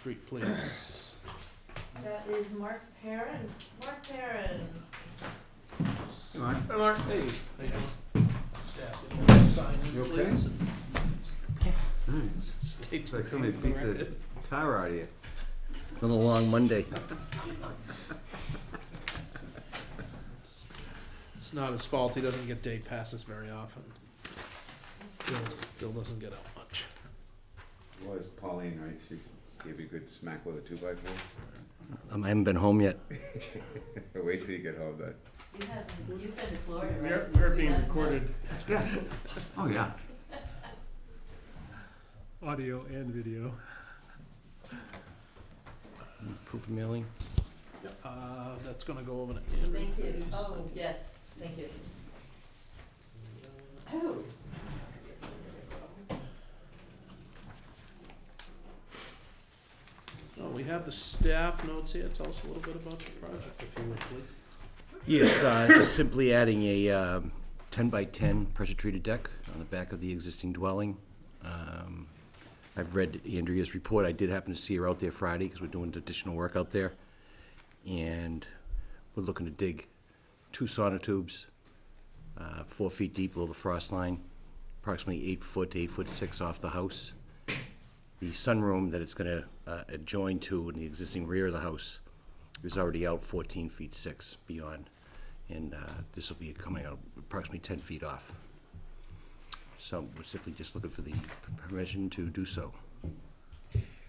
Street, please. That is Mark Perrin. Mark Perrin. Mark, hey. Hey, guys. Sign in, You okay? please. Nice. State It's like your somebody name beat corrected. the tar out of you. Been a long Monday. It's not his fault, he doesn't get day passes very often. Bill doesn't get out much. Was Pauline, right? She gave you a good smack with a 2x4? I haven't been home yet. Wait till you get home, then. You've been to Florida, We right? are Since being 2009? recorded, Yeah. Oh, yeah. audio and video. Proof of mailing. That's gonna go over to Andrew. Thank you. please. Oh, yes, thank you. Oh. Oh, we have the staff notes here, tell us a little bit about the project, if you would, please. Yes, just simply adding a 10 by 10 pressure treated deck on the back of the existing dwelling. I've read Andrea's report. I did happen to see her out there Friday because we're doing additional work out there. And we're looking to dig 2 sonotubes, 4 feet deep below the frost line, approximately 8 foot to 8'6" off the house. The sunroom that it's gonna adjoin to in the existing rear of the house is already out 14 feet 6 beyond. And this will be coming out approximately 10 feet off. So we're simply just looking for the permission to do so.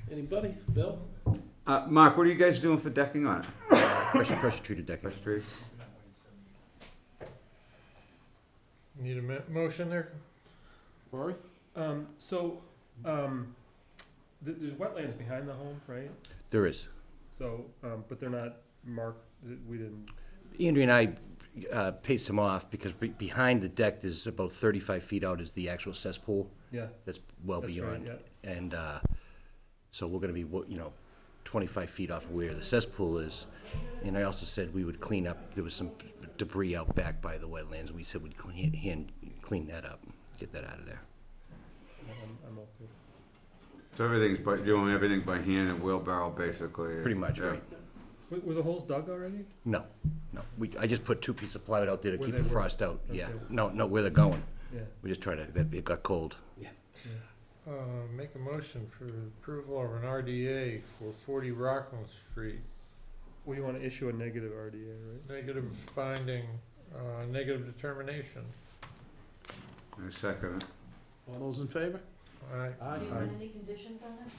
Anybody? Bill? Mark, what are you guys doing for decking on it? Pressure treated decking. Pressure treated? Need a motion there? Rory? There's wetlands behind the home, right? There is. So, but they're not marked, we didn't, Andrea and I paced him off because behind the deck is about 35 feet out is the actual cesspool. yeah. That's well That's right, beyond. yeah. And so we're gonna be, 25 feet off of where the cesspool is. And I also said we would clean up, there was some debris out back by the wetlands. We said we'd clean that up, get that out of there. I'm okay. So everything's by, doing everything by hand and wheelbarrow, basically? Pretty much, Yeah. right? Were the holes dug already? No. I just put 2 pieces of plywood out there to Where keep they the were? frost out. Yeah. Okay. No, where they're going. Yeah. We just try to, it got cold. Make a motion for approval of an RDA for 40 Rockland Street. Well, you wanna issue a negative RDA, right? Negative finding, negative determination. I second it. All those in favor? Aye. Aye. Do you want any conditions on it?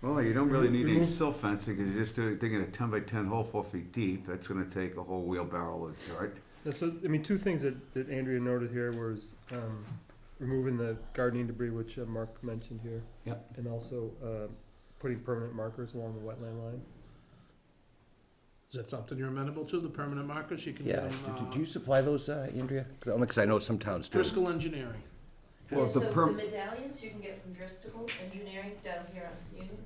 Well, you don't really need any Remove- sill fencing, because you're just digging a 10 by 10 hole 4 feet deep. That's gonna take a whole wheelbarrow of dirt. Yeah, so, I mean, 2 things that Andrea noted here was, removing the gardening debris, which Mark mentioned here. Yep. And also, putting permanent markers along the wetland line. Is that something you're amenable to, the permanent markers? You can Yeah. get them, Do you supply those, Andrea? Because I know some towns do. Driscoll Engineering. Well, Yeah, the so perm- the medallions you can get from Driscoll Engineering down here on Union,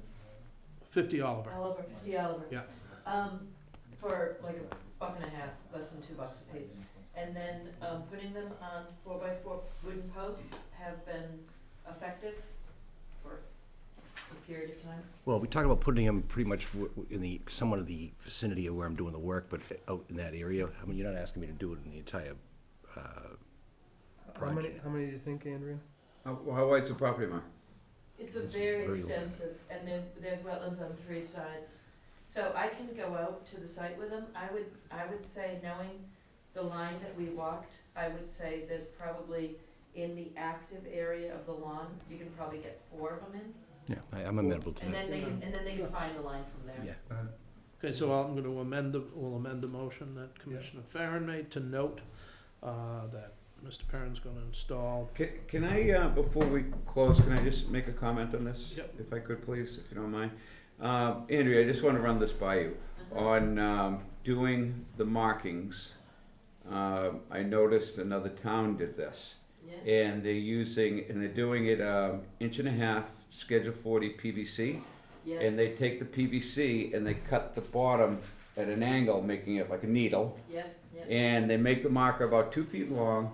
50 Oliver. Oliver, 50 Oliver. Yeah. For like $1.50, less than $2 a piece. And then, putting them on 4x4 wooden posts have been effective for a period of time. Well, we talked about putting them pretty much in the, somewhat of the vicinity of where I'm doing the work, but out in that area. I mean, you're not asking me to do it in the entire project. How many do you think, Andrea? How wide's the property, Mark? It's a This is very very extensive, and there's wetlands on 3 sides. So I can go out to the site with them. I would say, knowing the line that we walked, I would say there's probably, in the active area of the lawn, you can probably get 4 of them in. Yeah, I'm amenable to And that. then they can find the line from there. Yeah. Okay, so I'm gonna we'll amend the motion that Commissioner Farren made to note, that Mr. Perrin's gonna install. Can I, before we close, can I just make a comment on this? Yep. If I could, please, if you don't mind. Andrea, I just want to run this by you. On doing the markings, I noticed another town did this. Yeah. And they're doing it 1.5" Schedule 40 PVC. Yes. And they take the PVC and they cut the bottom at an angle, making it like a needle. Yep, yep. And they make the marker about 2 feet long,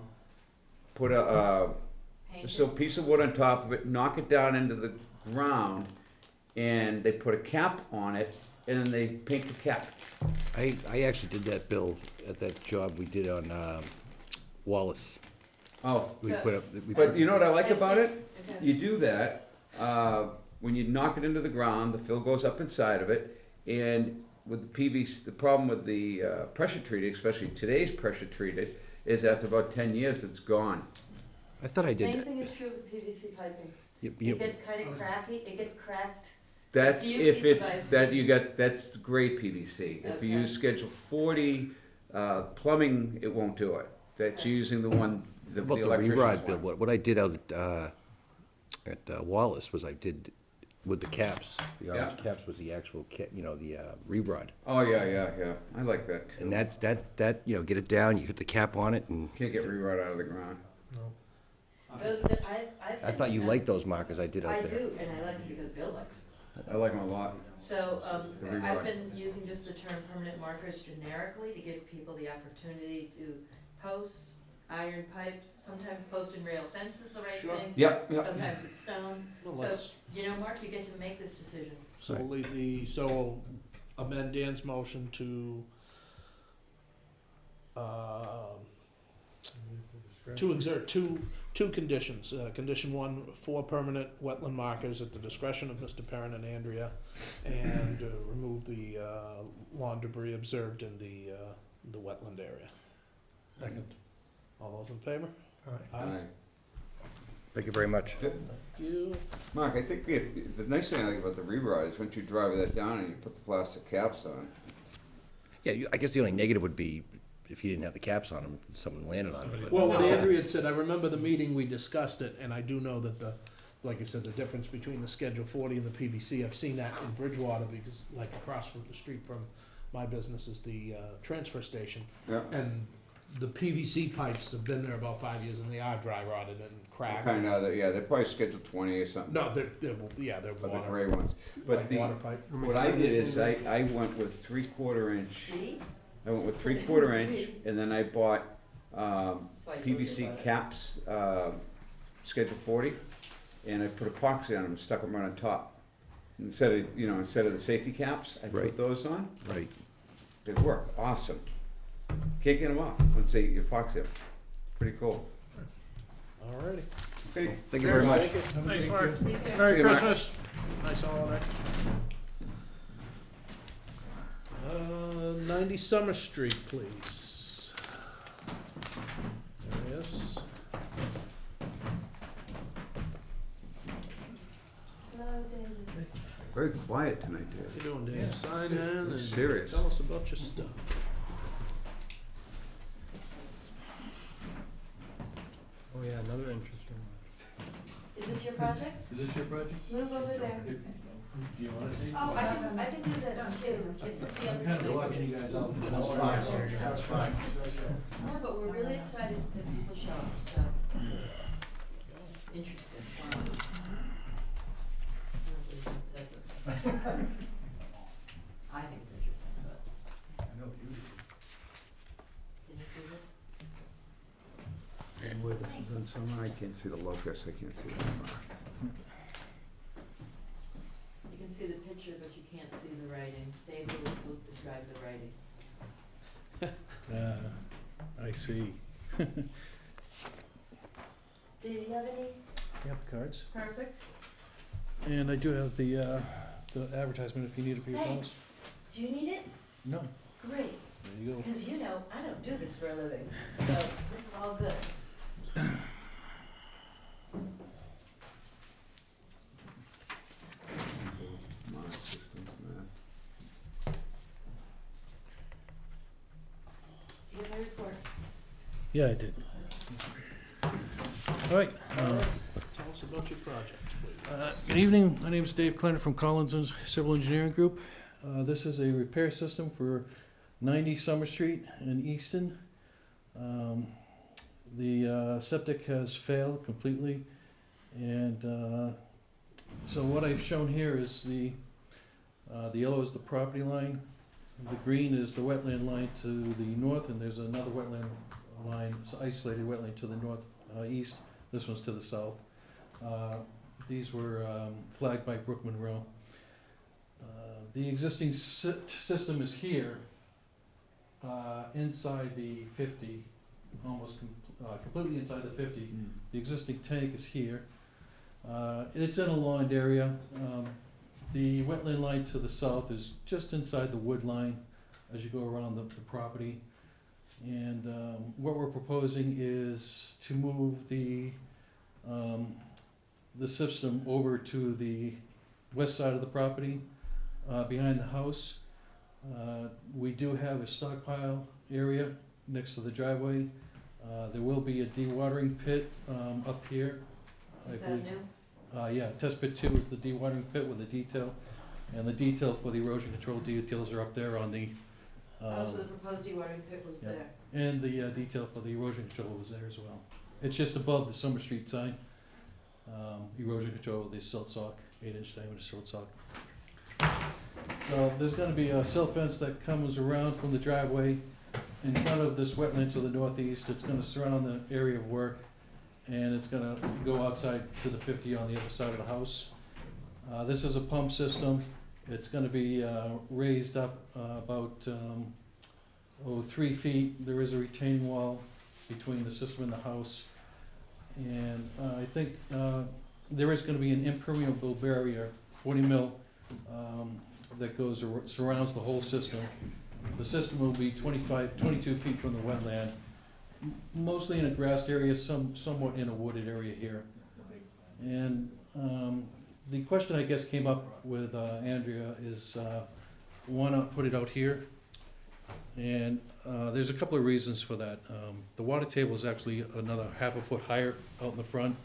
put a Paint just a it. piece of wood on top of it, knock it down into the ground, and they put a cap on it, and then they paint the cap. I actually did that, Bill, at that job we did on Wallace. Oh, We So- put up, but you know what I like It's about just- it? okay. You do that, when you knock it into the ground, the fill goes up inside of it, and with the PVC, the problem with the pressure treated, especially today's pressure treated, is after about 10 years, it's gone. I thought I did Same that. thing is true with PVC piping. You- It you- gets kind of cracky, it gets cracked. That's Few if pieces I've it's, that seen. you got, that's grade PVC. If you Okay. use Schedule 40, plumbing, it won't do it. That's Okay. using the one, the About the electrician's re-rod, Bill, one. what I did out at Wallace was I did with the caps, the orange Yeah. caps was the actual the re-rod. Oh, yeah. I like that too. And that, get it down, you hit the cap on it, and Can't get re-rod out of the ground. I thought you liked those markers I did I out there. do, and I like it because Bill likes it. I like them a lot. So, The re-rod. I've been using just the term permanent markers generically to give people the opportunity to posts, iron pipes, sometimes post and rail fence is the right Sure. thing. Yep. Sometimes it's stone. Well, So, let's- you know, Mark, you get to make this decision. So we'll leave so we'll amend Dan's motion to, exert two conditions. Condition one, 4 permanent wetland markers at the discretion of Mr. Perrin and Andrea, and remove the lawn debris observed in the wetland area. Second. All those in favor? Aye. Aye. Thank you very much. You, Mark, I think the nice thing I like about the re-rod is once you drive that down and you put the plastic caps on. Yeah, I guess the only negative would be if you didn't have the caps on them, someone landed on it. but- well, what Andrea had said, I remember the meeting, we discussed it, and I do know that like I said, the difference between the Schedule 40 and the PVC, I've seen that in Bridgewater, because like across from the street from my business is the transfer station. Yeah. And the PVC pipes have been there about 5 years, and they are dry rotted and cracked. Kind of, yeah, they're probably Schedule 20 or something. No, they're But the water, gray ones. But like the, water pipe. what I did is I went with 3/4 inch. See? I went with 3/4 inch, and then I bought That's why I told you PVC about it. caps, Schedule 40, and I put epoxy on them and stuck them right on top. Instead of the safety caps, I put Right. those on. Right. They work awesome. Can't get them off once they epoxy them. Pretty cool. Alrighty. Okay. Thank you very much. Thanks, Mark. Take care. Merry See you, Mark. Christmas. Nice holiday. 90 Summer Street, please. There it is. Hello, David. Very quiet tonight, How Dave. you doing, Dave? Sign in and Serious. tell us about your stuff. Oh, yeah, another interesting one. Is this your project? Is this your project? Move over there. Do you wanna see? Oh, I can do this too. Just to see I'm kinda everything. blocking you guys out. That's fine, sir. That's fine. No, but we're really excited that people show up, so. Interesting. I think it's interesting, but. I know you do. Did you see this? And where this is in summer, I can't see the locust, I can't see the far. You can see the picture, but you can't see the writing. Dave will describe the writing. I see. Do you have any? You have the cards? Perfect. And I do have the advertisement if you need it for your house. Thanks. Do you need it? No, Great, there you go. because you know, I don't do this for a living, so this is all good. Mars systems, man. You have my report. Yeah, I did. All right. Tell us about your project, please. Good evening. My name is Dave Kleiner from Collins Civil Engineering Group. This is a repair system for 90 Summer Street in Easton. The septic has failed completely, and so what I've shown here is the yellow is the property line, the green is the wetland line to the north, and there's another wetland line, it's isolated wetland to the north east. This one's to the south. These were flagged by Brook Monroe. The existing system is here, inside the 50, completely inside the 50. The existing tank is here. It's in a lawned area. The wetland line to the south is just inside the wood line as you go around the property. And what we're proposing is to move the system over to the west side of the property, behind the house. We do have a stockpile area next to the driveway. There will be a dewatering pit up here. Is I that believe- new? Yeah, test pit 2 is the dewatering pit with the detail, and the detail for the erosion control details are up there on the, Also, the proposed dewatering pit was yeah. there. and the detail for the erosion control was there as well. It's just above the Summer Street sign. Erosion control, the silt sock, 8-inch diameter silt sock. So there's gonna be a silt fence that comes around from the driveway in front of this wetland to the northeast. It's gonna surround the area of work, and it's gonna go outside to the 50 on the other side of the house. This is a pump system. It's gonna be raised up about 3 feet. There is a retaining wall between the system and the house. And I think there is gonna be an impermeable barrier, 40 mil, that surrounds the whole system. The system will be 22 feet from the wetland, mostly in a grassed area, somewhat in a wooded area here. And the question I guess came up with Andrea is, why not put it out here? And there's a couple of reasons for that. The water table is actually another half a foot higher out in the front.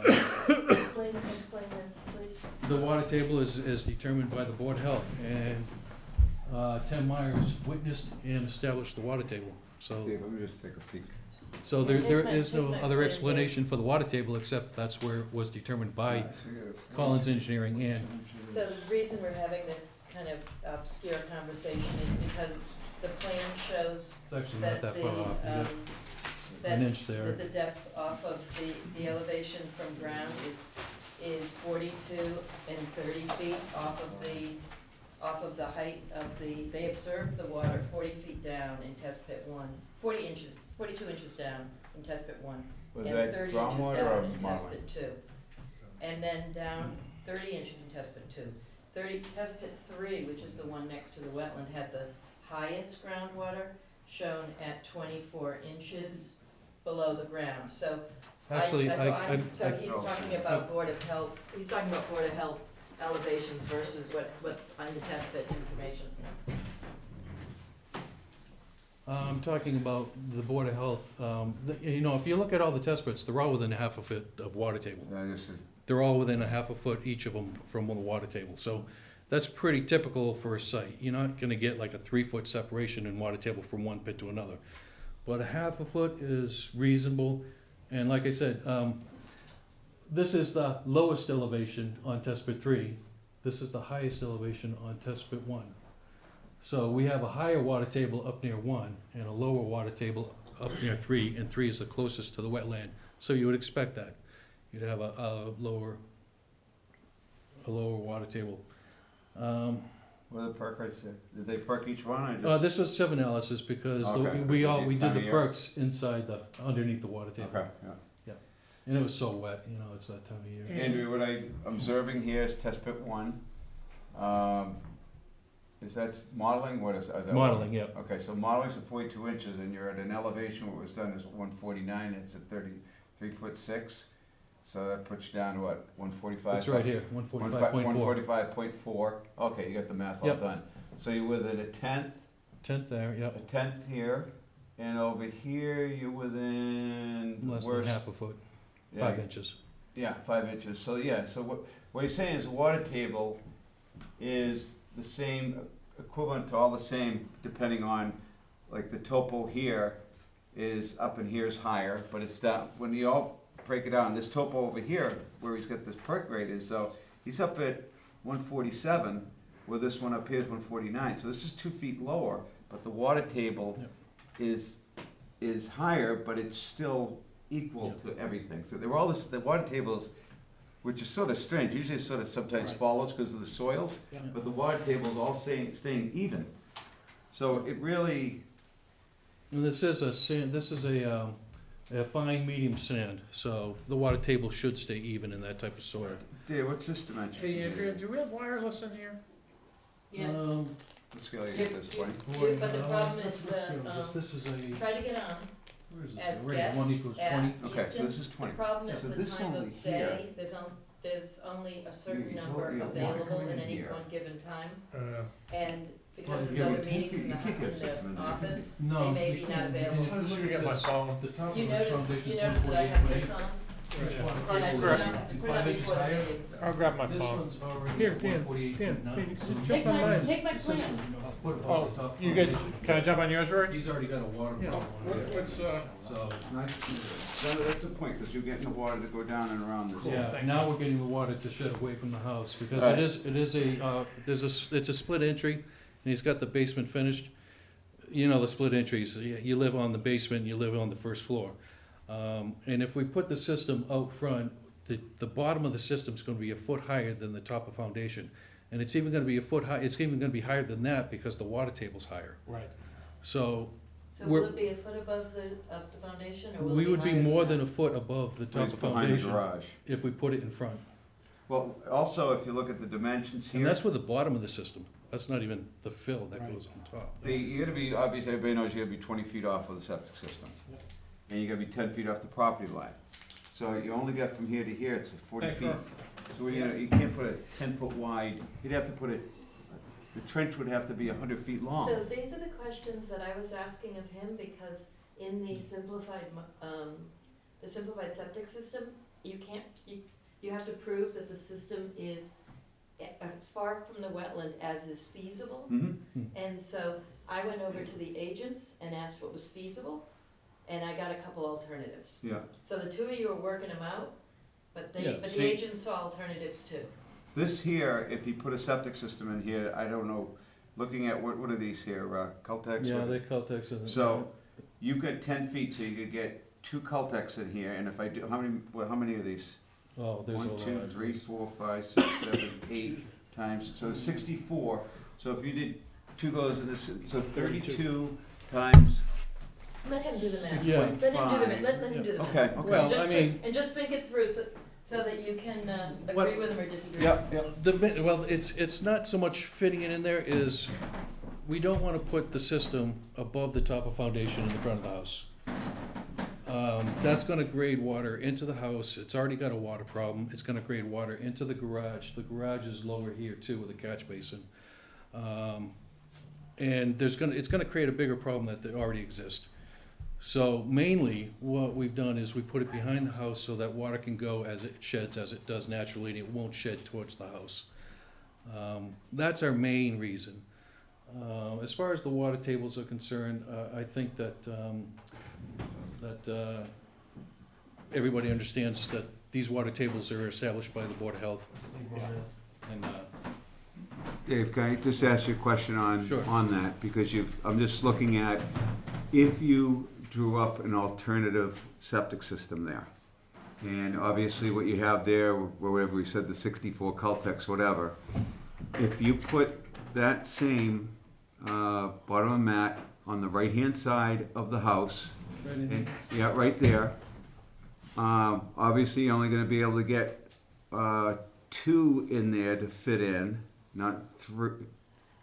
Explain this, please. The water table is determined by the Board of Health, and Tim Myers witnessed and established the water table. So, Dave, let me just take a peek. so there is no other explanation for the water table except that's where it was determined by Collins Engineering and, So the reason we're having this kind of obscure conversation is because the plan shows it's actually not that that the, far off. You got that an inch there. that the depth off of the elevation from ground is 42 and 30 feet off of the height of they observed the water 40 feet down in test pit 1, 42 inches down in test pit 1, Was and that 30 inches groundwater or down in test modeling? pit 2. And then down 30 inches in test pit 2. Test pit 3, which is the one next to the wetland, had the highest groundwater shown at 24 inches below the ground. So Actually, so he's talking about Board of Health, he's talking about Board of Health elevations versus what's on the test pit information. I'm talking about the Board of Health. You know, if you look at all the test pits, they're all within a half a foot of water table. This is, They're all within a half a foot, each of them, from the water table. So that's pretty typical for a site. You're not gonna get like a 3-foot separation in water table from one pit to another. But a half a foot is reasonable. And like I said, this is the lowest elevation on test pit 3. This is the highest elevation on test pit 1. So we have a higher water table up near 1 and a lower water table up near 3, and 3 is the closest to the wetland. So you would expect that. You'd have a lower water table. what are the perk rates there? Did they perk each one or just? This was 7 analysis because Okay. we did Time the of year. perks inside underneath the water table. Okay, yeah. And it was so wet, you know, it's that time of year. Andrew, what I'm observing here is test pit 1. Is that modeling? What is that? Modeling, yeah. Okay, so modeling's at 42 inches, and you're at an elevation, what was done is 149, it's at 33'6". So that puts you down to what, 145? It's right here, 145.4. 145.4, okay, you got the math all Yep. done. So you're within a tenth, 10th there, a yep. tenth here, and over here, you're within the Less than worst. half a foot, Yeah, 5 inches. Yeah, 5 inches. So yeah, so what he's saying is the water table is the same, equivalent to all the same, depending on, like the topo here is up and here is higher, but it's down, when you all break it down, this topo over here, where he's got this perk rate is, so he's up at 147, where this one up here is 149. So this is 2 feet lower, but the water table Yep. is higher, but it's still equal to everything. So they're all this, the water tables which is sort of strange. Usually it sort of sometimes Right. follows because of the soils, Yeah. but the water table is all staying even. So it really, And this is a sand, this is a fine medium sand, so the water table should stay even in that type of soil. Dave, what's this dimension? Hey, Andrea, do we have wireless in here? Yes. Let's go get this one. But the problem is that, This is a, try to get on where is this? as Right, guest 1 equals at 20. Okay, so Easton. this is The 20. problem is So the this time only of here- day, there's only a certain You- number you- water available coming in in any here. one given time. Uh, And because Well, there's yeah, other but meetings you in the, can't get a system in in the there. office, No. they may you be not can't. available. And if I was you looking look at my this, phone. The top You of this notice, foundation you is notice that I 148. have this on, This Yeah. water and I table put is it on, I put it 55 on inches before the higher. meeting. I'll grab my This phone. one's already Here, Dan, 148.9, Dan, so just Take jump on my, mine. take my this is, plan. a foot above Oh, the top you good? foundation. Can I jump on yours, Rory? He's already got a water Yeah. problem on it. What's, So, That's the point, because you're getting the water to go down and around this. yeah, now we're getting the water to shed away from the house, because Right. it is a, it's a split entry, and he's got the basement finished. You know the split entries, you live on the basement, you live on the first floor. And if we put the system out front, the bottom of the system's gonna be a foot higher than the top of foundation. And it's even gonna be a foot high, it's even gonna be higher than that because the water table's higher. Right. So, So will it be a foot above the foundation, or will it we be would be higher more than than a foot above the top It's of behind the foundation garage. if we put it in front. Well, also, if you look at the dimensions And here, that's with the bottom of the system. That's not even the fill that Right. goes on top. you gotta be, obviously, everybody knows you gotta be 20 feet off of the septic system. Yep. And you gotta be 10 feet off the property line. So you only got from here to here, it's 40 Thanks, feet. Rob. So you can't put it 10 foot wide, you'd have to put it, the trench would have to be 100 feet long. So these are the questions that I was asking of him, because in the simplified septic system, you have to prove that the system is as far from the wetland as is feasible. Mhm. And so I went over to the agents and asked what was feasible, and I got a couple alternatives. Yeah. So the two of you are working them out, but Yeah, the see- agents saw alternatives too. This here, if you put a septic system in here, I don't know, looking at, what are these here, Caltex? Yeah, or- they Caltex in it. So, you've got 10 feet, so you could get 2 Caltex in here, and if I do, how many are these? Oh, there's a lot. 1, 2, 3, 4, 5, 6, 7, 8 times, so 64. So if you did 2 goes in this, so 32 times Let him do the math. Yeah. Let him do the math, let him do the math. Okay, okay. Well, Just I mean, And just think it through, so that you can What- agree with him or disagree. Yep, yep. it's not so much fitting it in there, is we don't wanna put the system above the top of foundation in the front of the house. That's gonna grade water into the house, it's already got a water problem, it's gonna grade water into the garage is lower here too with a catch basin. And it's gonna create a bigger problem that already exists. So mainly, what we've done is we put it behind the house so that water can go as it sheds, as it does naturally, and it won't shed towards the house. That's our main reason. As far as the water tables are concerned, I think that everybody understands that these water tables are established by the Board of Health. And, Dave, can I just ask you a question Sure. on that? Because I'm just looking at, if you drew up an alternative septic system there, and obviously what you have there, wherever we said the 64 Caltex, whatever, if you put that same bottom mat on the right-hand side of the house, and, yeah, right there, obviously you're only gonna be able to get 2 in there to fit in, not 3.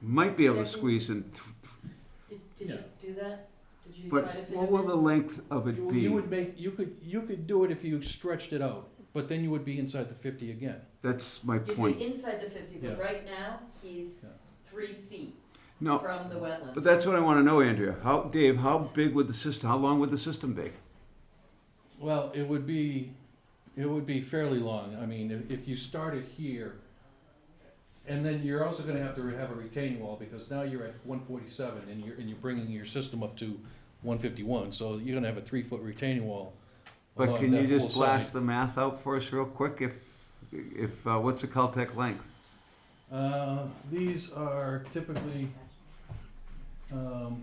Might be able to squeeze in, Did you do that? Did you but try to fit what it will in? the length of it be? you could do it if you stretched it out, but then you would be inside the 50 again. That's my You'd point. be inside the 50, but Yeah. right now, he's Yeah. 3 feet No, from the wetland. but that's what I wanna know, Andrea. Dave, how big would the system, how long would the system be? Well, it would be fairly long. I mean, if you started here, and then you're also gonna have to have a retaining wall, because now you're at 147, and you're bringing your system up to 151, so you're gonna have a 3-foot retaining wall. But along can you that whole just blast side. the math out for us real quick? What's the Caltech length? These are typically, let me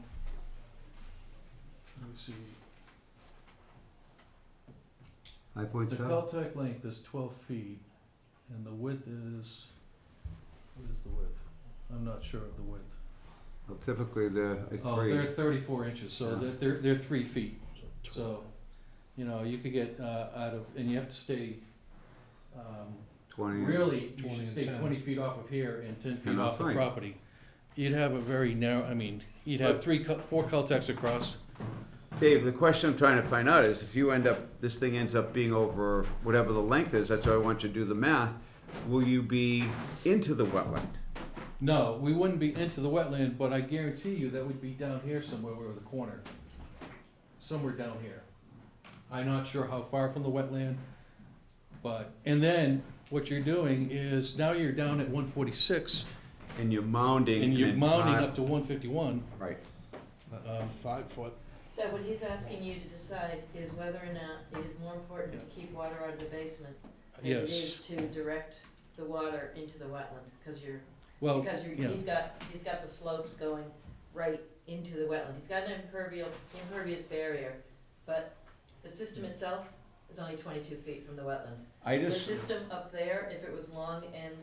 see, the 5.7? Caltech length is 12 feet, and the width is, what is the width? I'm not sure of the width. Well, typically they're Oh, three. they're 34 inches, so Yeah. they're 3 feet. So, you know, you could get out of, and you have to stay, 20. really, you 20 should and stay 10. 20 feet off of here and 10 feet And off off the line. property. You'd have a very narrow, I mean, you'd have 4 cul-de-sacs across. Dave, the question I'm trying to find out is if you end up, this thing ends up being over whatever the length is, that's why I want you to do the math, will you be into the wetland? No, we wouldn't be into the wetland, but I guarantee you that would be down here somewhere over the corner. Somewhere down here. I'm not sure how far from the wetland, but, and then what you're doing is now you're down at 146 And you're mounding. and you're an mounting entire- up to 151. Right. 5 foot. So what he's asking you to decide is whether or not it is more important to keep water out of the basement than it Yes, is to direct the water into the wetland, because you're, well, because you're, yeah. he's got the slopes going right into the wetland. He's got an impervious barrier, but the system itself is only 22 feet from the wetland. I The just, system up there, if it was long, and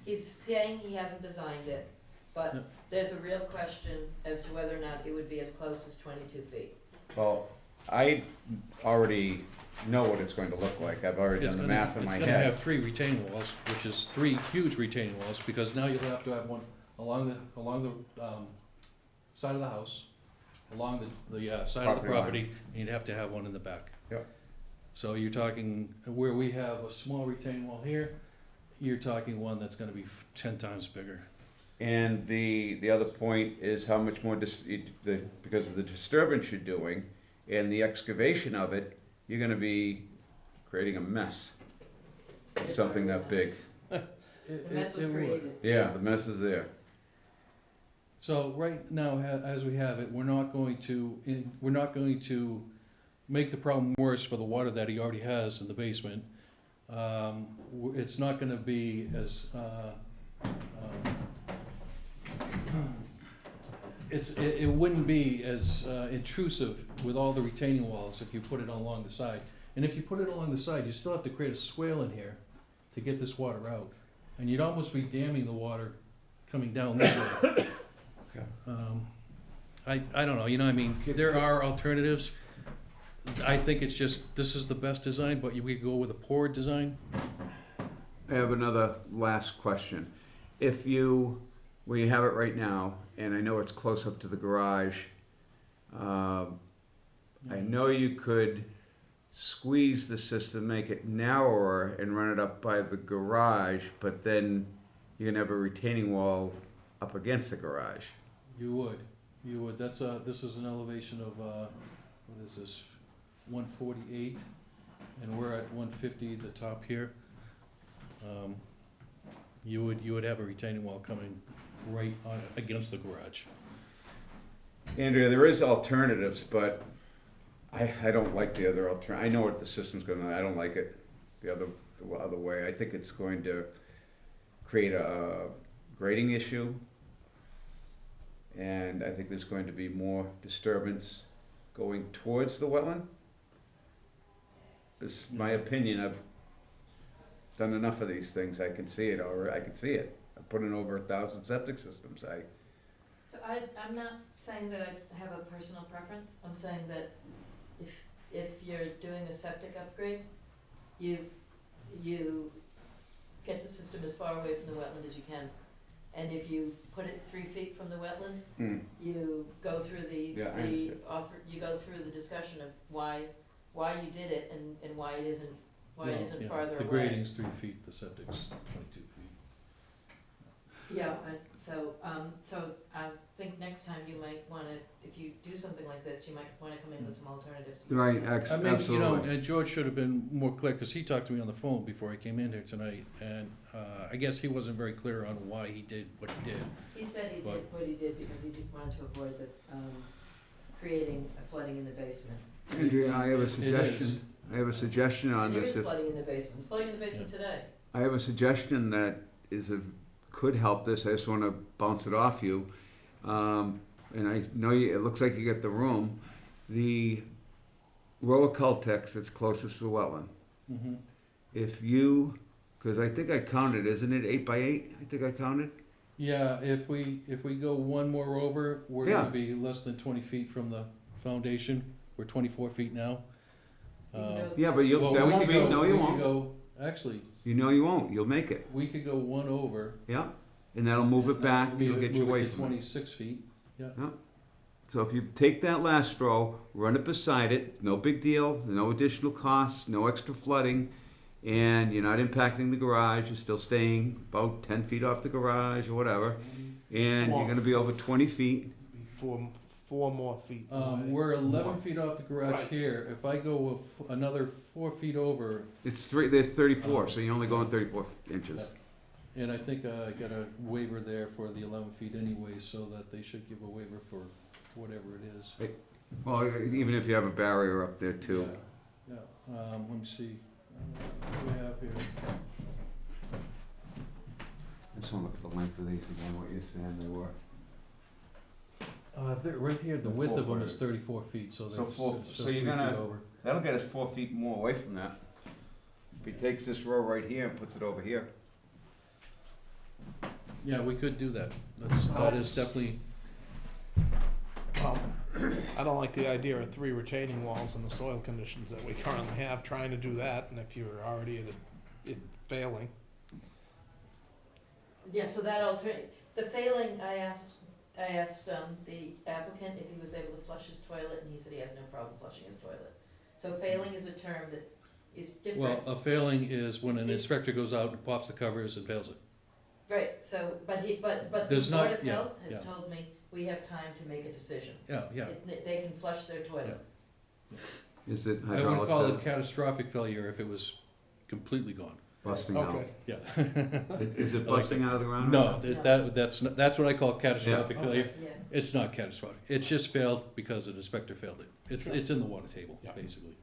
he's saying he hasn't designed it, but Yep. there's a real question as to whether or not it would be as close as 22 feet. well, I already know what it's going to look like. I've already It's done the gonna, math in it's my gonna head. have 3 retaining walls, which is 3 huge retaining walls, because now you'll have to have one along the side of the house, along the side of the Property line. property, and you'd have to have one in the back. Yep. So you're talking, where we have a small retaining wall here, you're talking one that's gonna be 10 times bigger. And the other point is how much more, because of the disturbance you're doing and the excavation of it, you're gonna be creating a mess. With It's something already that a mess. big. The mess was It would. created. Yeah, the mess is there. So right now, as we have it, we're not going to make the problem worse for the water that he already has in the basement. It's not gonna be as, it wouldn't be as intrusive with all the retaining walls if you put it along the side. And if you put it along the side, you still have to create a swale in here to get this water out. And you'd almost be damming the water coming down this way. I don't know, you know, I mean, there are alternatives. I think it's just, this is the best design, but we could go with a poured design. I have another last question. If you, where you have it right now, and I know it's close up to the garage, I know you could squeeze the system, make it narrower and run it up by the garage, but then you're gonna have a retaining wall up against the garage. You would, this is an elevation of, what is this, 148, and we're at 150, the top here. You would have a retaining wall coming right on, against the garage. Andrea, there is alternatives, but I don't like the other I know what the system's gonna, I don't like it the other way. I think it's going to create a grading issue. And I think there's going to be more disturbance going towards the wetland. This is my opinion. I've done enough of these things. I can see it already. I can see it. I've put in over 1,000 septic systems. So I'm not saying that I have a personal preference, I'm saying that if you're doing a septic upgrade, you get the system as far away from the wetland as you can. And if you put it 3 feet from the wetland, you go through Yeah, I understand. you go through the discussion of why you did it and why it isn't Well, yeah, farther away. The grading's 3 feet, the septic's 22 feet. Yeah, so I think next time you might wanna, if you do something like this, you might wanna come in with some alternatives. Right, I mean, you know, and George should have been more clear, because he talked to me on the phone before he came in here tonight, and I guess he wasn't very clear on why he did what he did. He said he But- did what he did because he wanted to avoid the, creating a flooding in the basement. Andrea, I have a It is. suggestion. I have a suggestion on And there this. is flooding in the basement, it's flooding in the basement today. I have a suggestion that could help this. I just want to bounce it off you. And I know it looks like you get the room. The row of Cultex that's closest to the wetland. Mhm. If you Cause I think I counted, isn't it 8 by 8? I think I counted. Yeah, if we go one more over, we're Yeah. gonna be less than 20 feet from the foundation. We're 24 feet now. Even though it's Yeah, but you'll- Well, that we won't could be- go- no, you we could won't. go- Actually, You know you won't. You'll make it. we could go one over. Yeah. And that'll move it and back. move It'll it- get you move it away to from it. 26 feet. So if you take that last row, run it beside it, no big deal, no additional costs, no extra flooding, and you're not impacting the garage, you're still staying about 10 feet off the garage or whatever, and you're gonna be over 20 feet. Four more feet. away. We're 11 feet off the garage Right. here. If I go another 4 feet over, They're 34, so you're only going 34 inches. and I think I got a waiver there for the 11 feet anyway, so that they should give a waiver for whatever it is. Well, even if you have a barrier up there too. Yeah, let me see. What do we have here? I just wanna look at the length of these again, what you're saying they were. Right here, the The width of them 4 is 34 feet, so So they're four- so so 3 you're feet gonna- over. That'll get us 4 feet more away from that. If he takes this row right here and puts it over here. Yeah, we could do that. That is definitely, Well, I don't like the idea of 3 retaining walls in the soil conditions that we currently have, trying to do that, and if you're already at it failing. Yeah, so that the failing, I asked, the applicant if he was able to flush his toilet, and he said he has no problem flushing his toilet. So failing is a term that is well, different. a failing is when an inspector goes out and pops the covers and fails it. Right, so, but the There's Board not- of yeah, Health has yeah. told me, we have time to make a decision. Yeah, yeah. They can flush their toilet. Is it I would hydraulic call it failure? catastrophic failure if it was completely gone. Busting out? Okay, Yeah. Is it busting out of the ground? No, that's what I call catastrophic Yeah. failure. Yeah, It's not catastrophic. It's just failed because an inspector failed it. Sure. It's in the water table, Yeah. basically.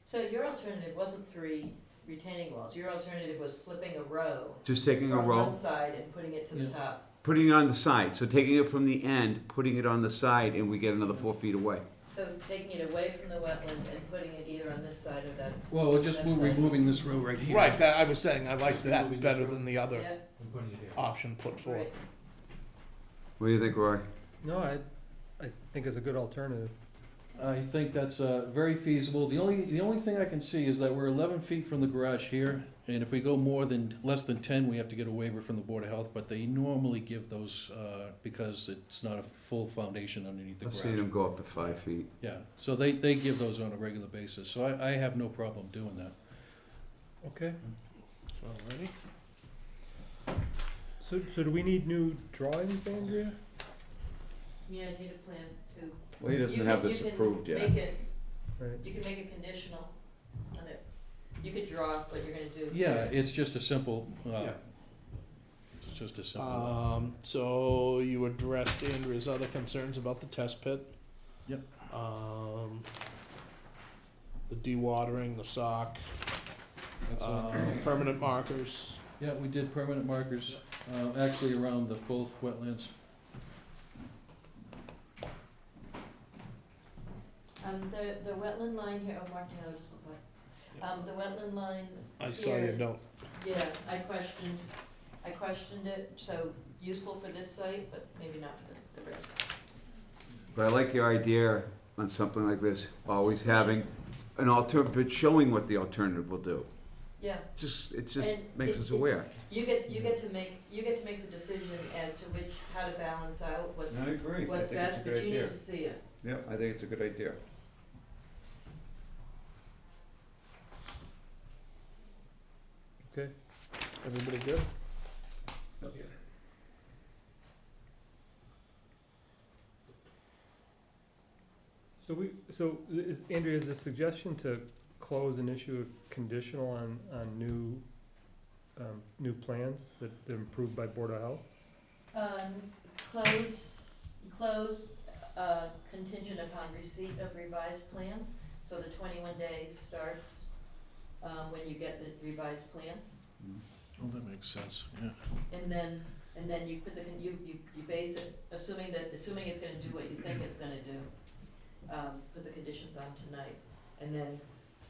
so your alternative wasn't 3 retaining walls, your alternative was flipping a row Just taking a from row, one side and putting it to the Yeah. top. putting it on the side, so taking it from the end, putting it on the side, and we get another 4 feet away. So taking it away from the wetland and putting it either on this side or that, Well, we're just removing this row right here. right, that, I was saying, I like Just that moving better this than the other yeah, And putting it here. option put forth. right. What do you think, Roy? No, I think it's a good alternative. I think that's very feasible. The only thing I can see is that we're 11 feet from the garage here, and if we go less than 10, we have to get a waiver from the Board of Health, but they normally give those because it's not a full foundation underneath the I've garage. seen them go up to 5 feet. Yeah, so they give those on a regular basis, so I have no problem doing that. Okay. Alrighty. So do we need new drawings, Andrea? Yeah, I need a plan too. Well, he doesn't have this approved yet. Right. You can make it conditional on it. You could draw what you're gonna do. Yeah, it's just a simple, Yeah. it's just a simple. So you addressed Andrea's other concerns about the test pit. Yep. The dewatering, the sock, That's all. permanent markers. Yeah, we did permanent markers, actually around both wetlands. The wetland line here, oh, Mark Taylor just went by. The wetland line, I saw your Here's- note. yeah, I questioned it, so useful for this site, but maybe not for the rest. But I like your idea on something like this, always having an alternative, but showing what the alternative will do. Yeah, It just And makes it- us aware. you get to make the decision as to how to balance out what's agree. best, but you need to see it. Yeah, I think it's a good idea. Okay. Everybody good? Andrea, is the suggestion to close and issue a conditional on new plans that are approved by Board of Health? Close, contingent upon receipt of revised plans, so the 21 days starts, when you get the revised plans. Oh, that makes sense, yeah. And then you put you base it, assuming it's gonna do what you think it's gonna do, put the conditions on tonight. And then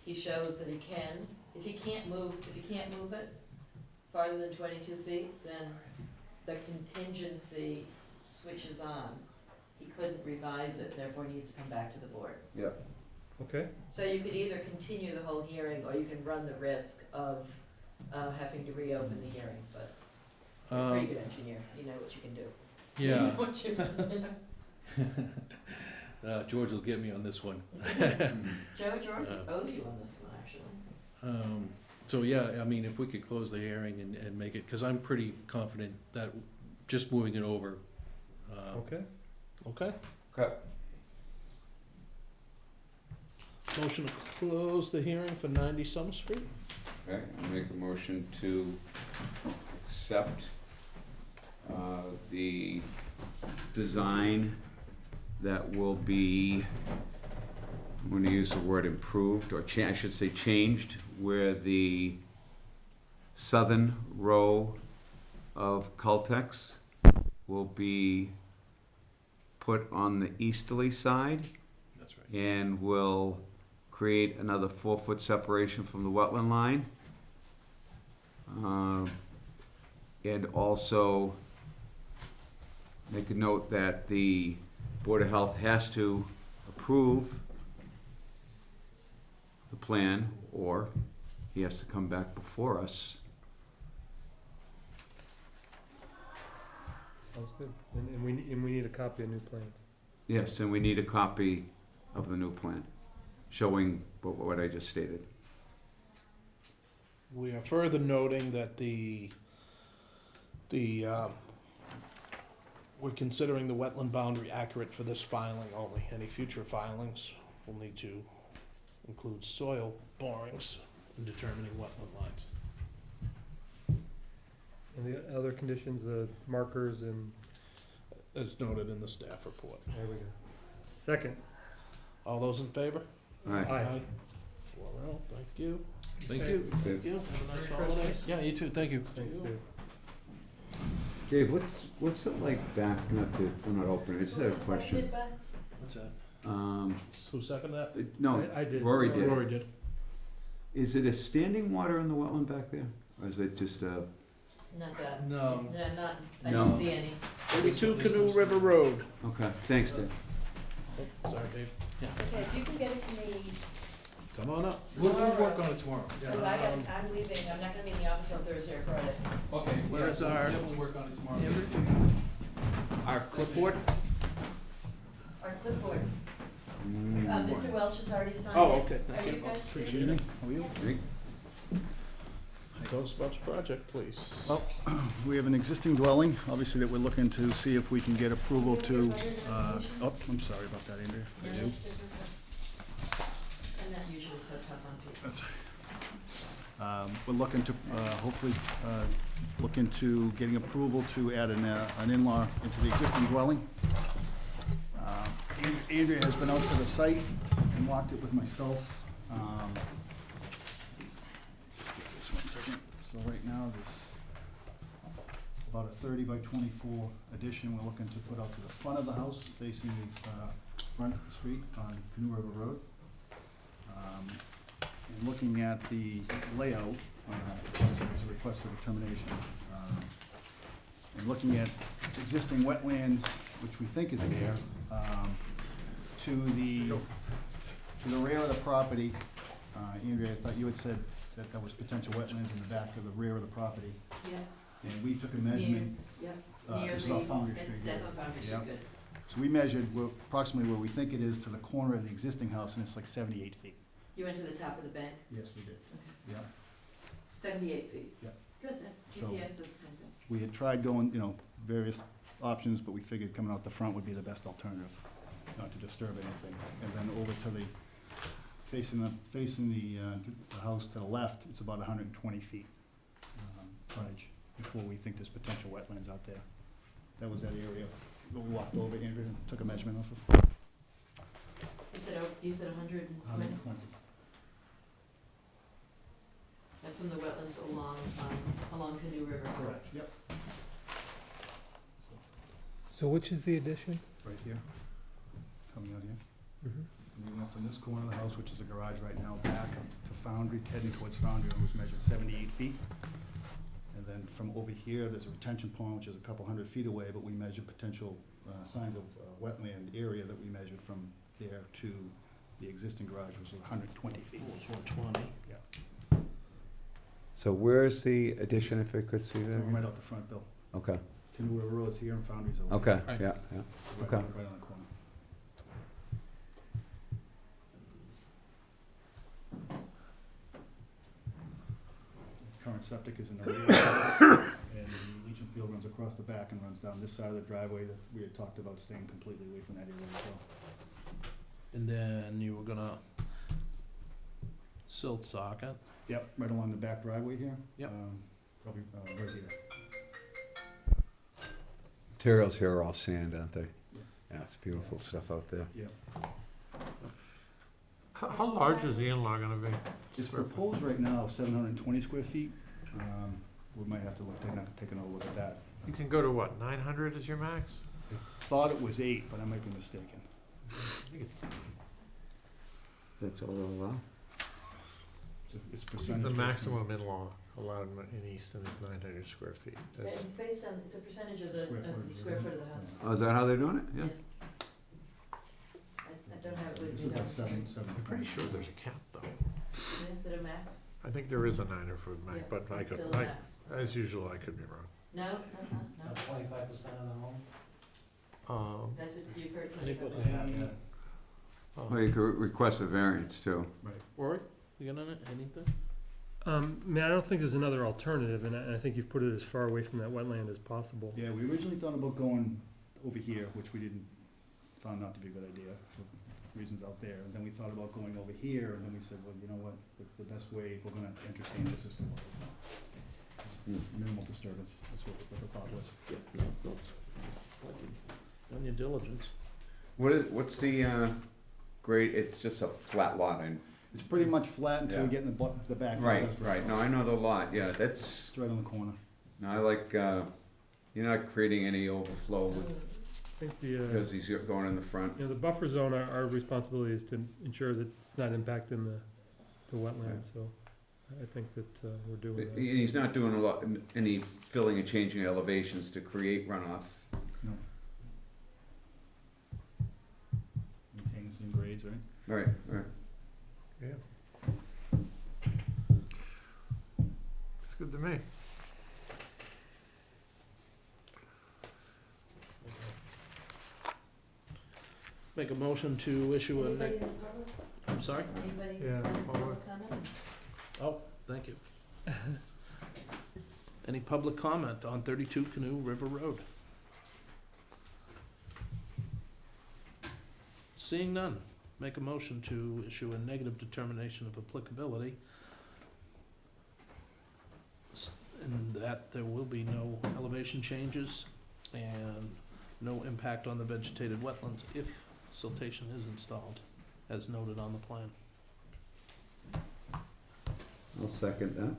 he shows that he can, if you can't move it farther than 22 feet, then the contingency switches on. He couldn't revise it, therefore he needs to come back to the board. Yeah. Okay, So you could either continue the whole hearing, or you can run the risk of having to reopen the hearing, but you're a pretty good engineer, you know what you can do. You know what you- George will get me on this one. George owes you on this one, actually. So, yeah, I mean, if we could close the hearing and make it, because I'm pretty confident that just moving it over. okay. Okay? Okay. Motion to close the hearing for 90 Summer Street? Okay, I make a motion to accept the design that will be, I'm gonna use the word improved, or I should say changed, where the southern row of Cultex will be put on the easterly side That's right. and will create another 4-foot separation from the wetland line. And also make a note that the Board of Health has to approve the plan, or he has to come back before us. Sounds good. And we need a copy of new plans. Yes, and we need a copy of the new plan, showing what I just stated. We are further noting that we're considering the wetland boundary accurate for this filing only. Any future filings will need to include soil borings in determining wetland lines. And the other conditions, the markers and, As noted in the staff report. there we go. Second. All those in favor? All right. Aye. Well, thank you. Thank you. Thank you. Have a nice holiday. Yeah, you too, thank you. Thanks, Dave. Dave, what's it like back, we're not opening, I just had a question. What's that? Who seconded that? No, I did. Rory did. Rory did. Is it a standing water in the wetland back there? Or is it just a, Not that. No. No, I No. didn't see any. 32 Canoe River Road. okay, thanks, Dave. Oh, sorry, Dave. Okay, if you can get it to me, Come on up. We'll work on it tomorrow. because I'm leaving, I'm not gonna be in the office on Thursday or Friday. Okay, Where's we'll our- definitely work on it tomorrow. Andrew? Our clipboard? Our clipboard, Mm, Mr. Welch has already signed it. Oh, okay, Are thank you you. guys? Appreciate it. How are you? Drink? Tell us about your project, please. Well, we have an existing dwelling, obviously, that we're looking to see if we can get approval to, oh, I'm sorry about that, Andrea. I do. I'm not usually so tough on people. That's We're looking to, hopefully, look into getting approval to add an in-law into the existing dwelling. Andrea has been out to the site and walked it with myself. Just one second. So right now, this about a 30 by 24 addition we're looking to put out to the front of the house, facing the front street on Canoe River Road. And looking at the layout, as a request for determination, and looking at existing wetlands, which we think is there, to the rear of the property, Andrea, I thought you had said that there was potential wetlands in the back of the rear of the property, Yeah, and we took a measurement. yeah. This is off Foundry Street. That's on Foundry Street, Yeah. good. So we measured approximately where we think it is to the corner of the existing house, and it's like 78 feet. You went to the top of the bank, Yes, we did. Yeah. 78 feet. Yeah. Good, then, So- GPS is the same thing. We had tried going, various options, but we figured coming out the front would be the best alternative, not to disturb anything. And then over to the, facing the house to the left, it's about 120 feet frontage before we think there's potential wetlands out there. That was that area that we walked over, Andrew, and took a measurement off of. You said 120? 120. That's from the wetlands along Canoe River. Correct, yep. So which is the addition? Right here, coming out here. And we went from this corner of the house, which is the garage right now, back to Foundry, heading towards Foundry, it was measured 78 feet. And then from over here, there's a retention pond, which is a couple hundred feet away, but we measured potential signs of wetland area that we measured from there to the existing garage, which was 120 feet. It was 120. So where's the addition, if I could see that? Right out the front, Bill. Okay, Canoe River Road's here and Foundry's over okay, here. Right. yeah. Right, okay. right on the corner. Current septic is in the rear of the house, and the leaching field runs across the back and runs down this side of the driveway that we had talked about staying completely away from that area as well. And then you were gonna silt socket. Yep, right along the back driveway here. Yep. Probably, right here. Materials here are all sand, aren't they? Yeah, it's beautiful stuff out there. How large is the in-law gonna be? It's proposed right now of 720 square feet. We might have to take another look at that. You can go to what, 900 is your max? I thought it was 8, but I might be mistaken. I think it's That's all allowed? It's percentage. the based on- maximum in-law allowed in Easton is 900 square feet. That's- It's based on, it's a percentage of the Square footage, square foot of the yeah. house. Oh, is that how they're doing it? Yeah. I don't have it with This me. is like now. 7. I'm pretty sure there's a cap though. Is it a max? I think there is a 900-foot max, Yeah, but I it's could, still a max. as usual, I could be wrong. No, no. 25% of the home? That's what you've heard. Anybody 25%. Well, you could request a variance too. Rory, you got anything? I mean, I don't think there's another alternative, and I think you've put it as far away from that wetland as possible. Yeah, we originally thought about going over here, which we found not to be a good idea for reasons out there. And then we thought about going over here, and then we said, well, you know what, the best way, if we're gonna entertain this, is to minimal disturbance. That's what the thought was. Done your diligence. What's the grade? It's just a flat lot and. It's pretty much flat until we Yeah. get in the back. Right, right. No, I know the lot. Yeah, that's, It's right on the corner. no, I like, you're not creating any overflow with, I think because he's going in the front. the buffer zone, our responsibility is to ensure that it's not impacting the wetland, so I think that, we're doing that. He's not doing any filling and changing elevations to create runoff. No. Maintain the same grades, right? Right, right. Yeah. It's good to me. Make a motion to issue a Anybody in the public? I'm sorry? Anybody Yeah, in the public. public comment? Oh, thank you. Any public comment on 32 Canoe River Road? Seeing none, make a motion to issue a negative determination of applicability. And that there will be no elevation changes and no impact on the vegetated wetlands if siltation is installed, as noted on the plan. I'll second that.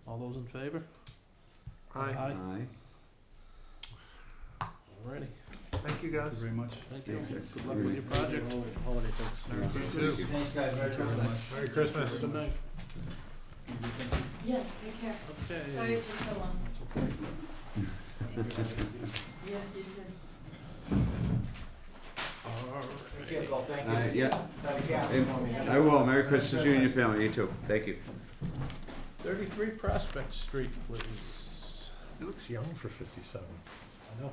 All those in favor? Aye. Aye. Alrighty, Thank you, Thank guys. you very much. thank you. Thanks, guys. Good luck with your project. Holiday, folks. You too. Thanks, guys, Merry Christmas. Merry Christmas. Good night. Yeah, take care. Sorry Okay. it took so long. Yeah, you too. Okay, well, thank you. Yeah, Have a cab for me. I will. Merry Christmas to you and your family. You too. Thank you. 33 Prospect Street, please. He looks young for 57. I know.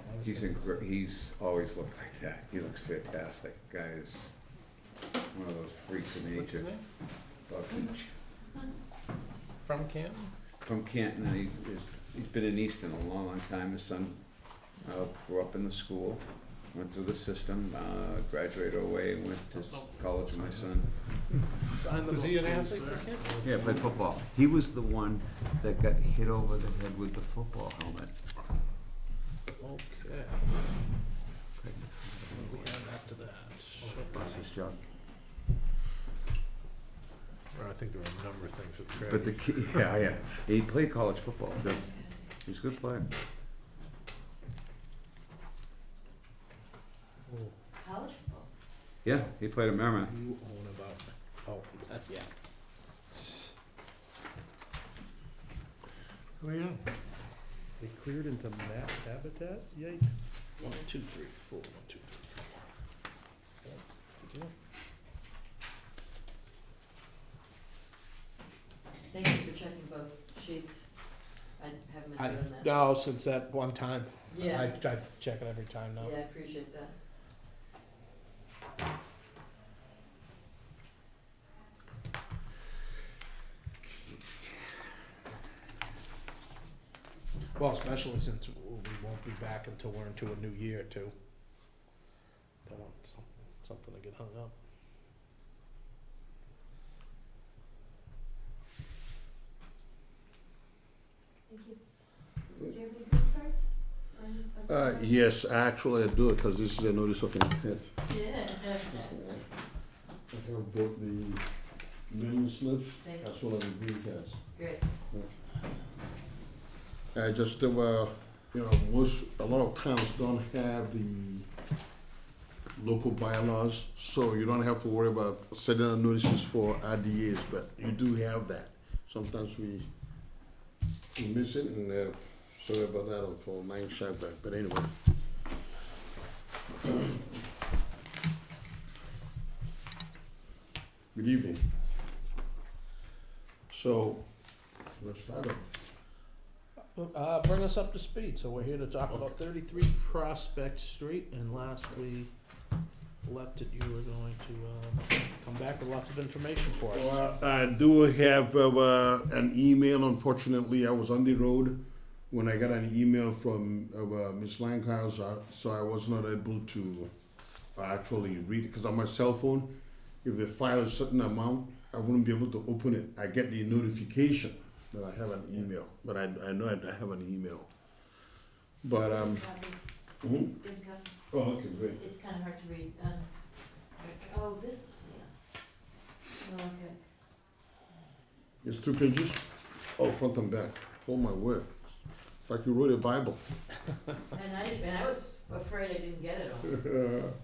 He's always looked like that. He looks fantastic. Guy is one of those freaks of What's his nature. name? Buckich. From Canton? From Canton, and he's been in Easton a long, long time. His son grew up in the school, went through the system, graduated away, went to college with my son. Sign the Was he book, an please, athlete sir. for Canton? Yeah, played football. He was the one that got hit over the head with the football helmet. Okay. We add that to that. That's his job. Well, I think there were a number of things with But the Craig. yeah. He played college football too. He's a good player. College football. Yeah, he played at Merrimack. You own about, yeah. Oh, yeah. They cleared into mat habitat? Yikes. 1, 2, 3, 4, 1, 2, 3, 4. Yeah. Thank you for checking both sheets. I haven't been doing that. No, since that one time. Yeah, I check it every time now. yeah, I appreciate that. Well, especially since we won't be back until we're into a new year too. Don't want something to get hung up. Thank you. Do you have any green cards? Or any other- Yes, actually I do, because this is a notice of intent. Yeah. I have both the mailing slips Thank as well as the green cards. Great. I just, you know, a lot of towns don't have the local bylaws, so you don't have to worry about setting out notices for RDAs, but you do have that. Sometimes we miss it, and sorry about that for 9 shot back, but anyway. Good evening. So, let's start off. Bring us up to speed. So we're here to talk about 33 Prospect Street, and last we left it, you were going to come back with lots of information for us. Well, I do have an email. Unfortunately, I was on the road when I got an email from Ms. Langhouse, so I was not able to actually read it because on my cell phone, if they file a certain amount, I wouldn't be able to open it. I get the notification that I have an email, but I know I have an email. But There's a copy. mhm. There's a copy. Oh, okay, great. It's kind of hard to read. Oh, this, yeah. Oh, okay. It's 2 pages. Oh, front and back. Oh my word! It's like you wrote a Bible. And I was afraid I didn't get it all.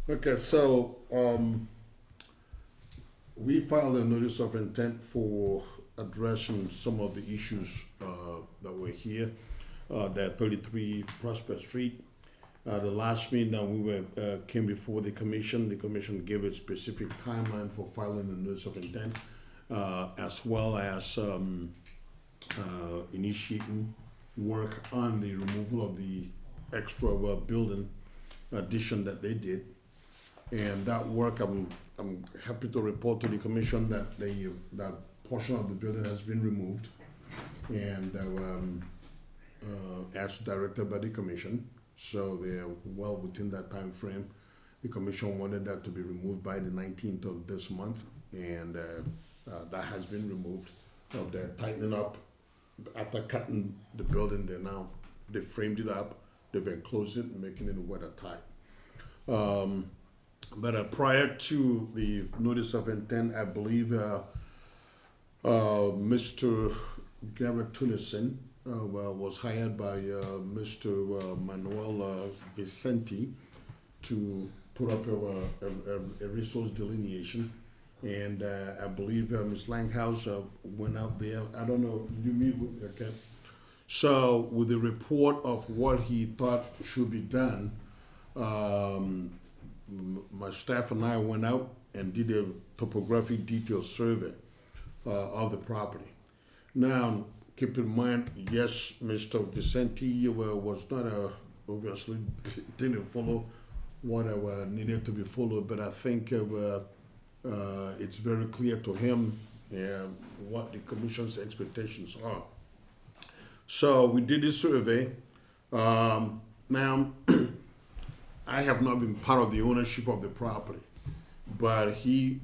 Okay, so we filed a notice of intent for addressing some of the issues that were here. That 33 Prospect Street. The last meeting that we came before the commission gave a specific timeline for filing the notice of intent, as well as initiating work on the removal of the extra building addition that they did. And that work, I'm happy to report to the commission that that portion of the building has been removed, and as directed by the commission. So they're well within that time frame. The commission wanted that to be removed by the 19th of this month, and that has been removed. So they're tightening up. After cutting the building, they framed it up, they've enclosed it, making it watertight. But prior to the notice of intent, I believe Mr. Garrett Tunnison was hired by Mr. Manuel Vicente to put up a resource delineation. And I believe Ms. Langhouse went out there. I don't know, did you meet with, okay. So with the report of what he thought should be done, my staff and I went out and did a topographic detail survey of the property. Now, keep in mind, yes, Mr. Vicente was not obviously didn't follow what needed to be followed, but I think it's very clear to him what the commission's expectations are. So we did this survey. Now, I have not been part of the ownership of the property, but he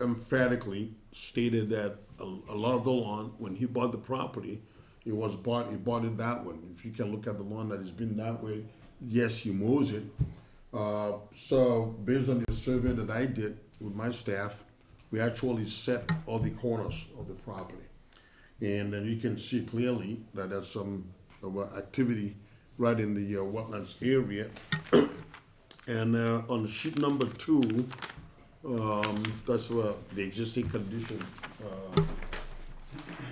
emphatically stated that a lot of the lawn, when he bought the property, he bought it that way. If you can look at the lawn that has been that way, yes, he mows it. So based on the survey that I did with my staff, we actually set all the corners of the property. And then you can see clearly that there's some activity right in the wetlands area. And on sheet number 2, that's the existing condition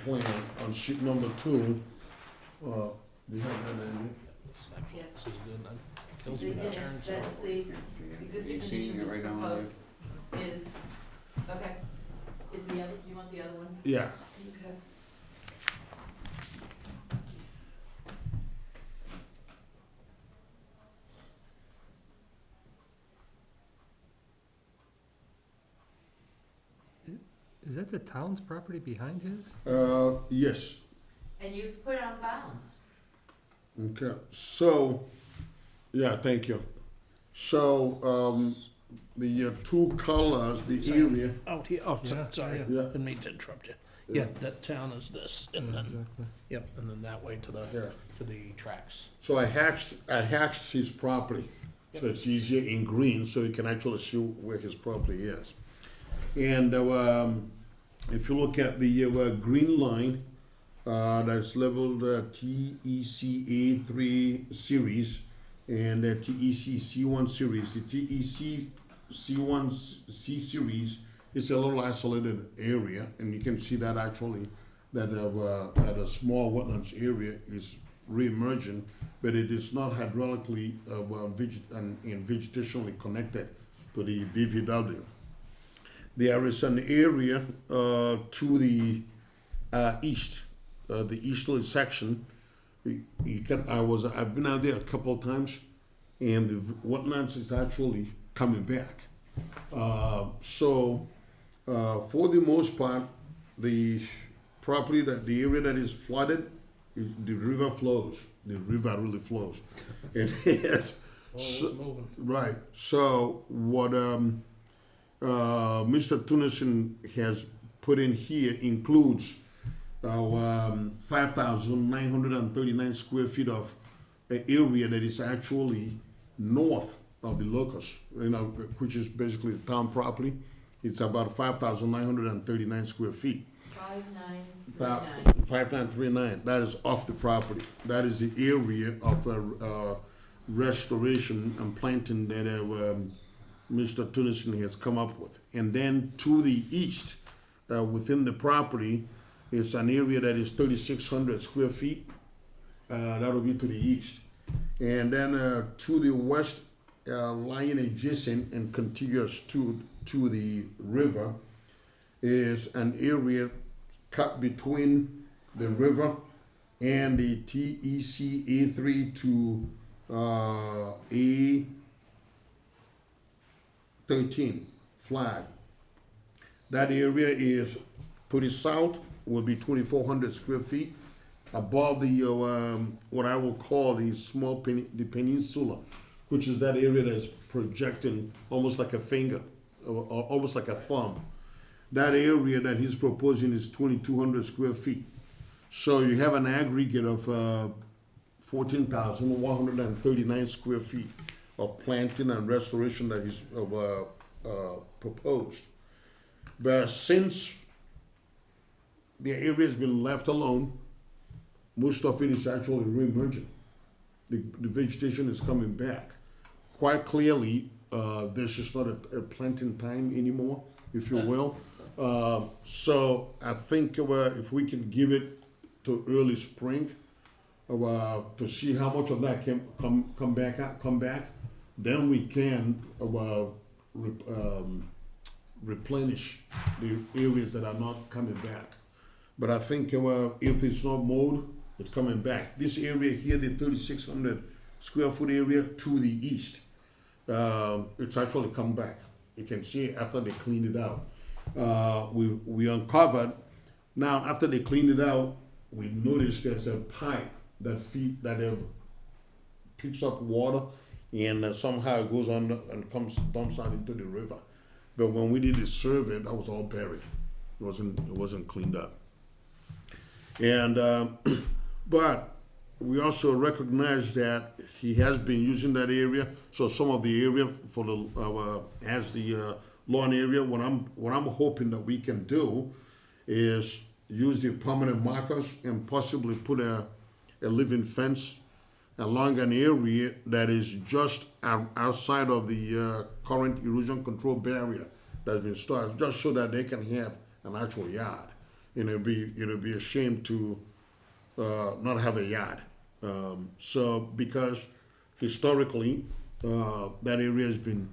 plan. On sheet number 2, do you have that, Andy? Yeah. This is good, then. The Kills me to finish, turn, so- that's the existing You seeing conditions it is right now on proposed, is, okay. Is the other, you want the other one? Yeah. Okay. Is that the town's property behind his? Yes. And you've put it on bounds. Okay. So, yeah, thank you. So, the 2 colors, the area. Out here, oh, Yeah, sorry, yeah. Yeah. didn't mean to interrupt you. Yeah, that town is this, and then, Exactly. yep, and then that way to Yeah. the tracks. So I hatched his property, so it's easier in green, so you can actually see where his property is. And if you look at the green line, that's labeled TEC A3 series and TEC C1 series. The TEC C1C series is a little isolated area, and you can see that actually that a small wetlands area is re-emerging, but it is not hydraulically and vegetationally connected to the BVW. There is an area to the east, the easterly section. I've been out there a couple of times, and the wetlands is actually coming back. So for the most part, the area that is flooded, the river flows. The river really flows. And it's, Oh, it's moving. right. So what Mr. Tunison has put in here includes 5,939 square feet of area that is actually north of the locus, which is basically the town property. It's about 5,939 square feet. 5939. 5939, that is off the property. That is the area of restoration and planting that Mr. Tunison has come up with. And then to the east, within the property, is an area that is 3,600 square feet. That'll be to the east. And then to the west, lying adjacent and contiguous to the river, is an area cut between the river and the TEC A3 to A13 flag. That area is to the south will be 2,400 square feet above the what I will call the the peninsula, which is that area that's projecting almost like a finger, or almost like a thumb. That area that he's proposing is 2,200 square feet. So you have an aggregate of 14,139 square feet of planting and restoration that is proposed. But since the area has been left alone, most of it is actually re-emerging. The vegetation is coming back. Quite clearly, there's just not a planting time anymore, if you will. So I think if we can give it to early spring, to see how much of that can come back, then we can replenish the areas that are not coming back. But I think if it's not mowed, it's coming back. This area here, the 3,600 square foot area to the east, it's actually come back. You can see it after they cleaned it out. We uncovered. Now, after they cleaned it out, we noticed there's a pipe that picks up water, and somehow it goes on and dumps out into the river. But when we did the survey, that was all buried. It wasn't cleaned up. And but we also recognize that he has been using that area. So some of the area for the as the lawn area. What I'm hoping that we can do is use the permanent markers and possibly put a living fence along an area that is just outside of the current erosion control barrier that's been started, just so that they can have an actual yard. And it'll be a shame to not have a yard. So because historically, that area has been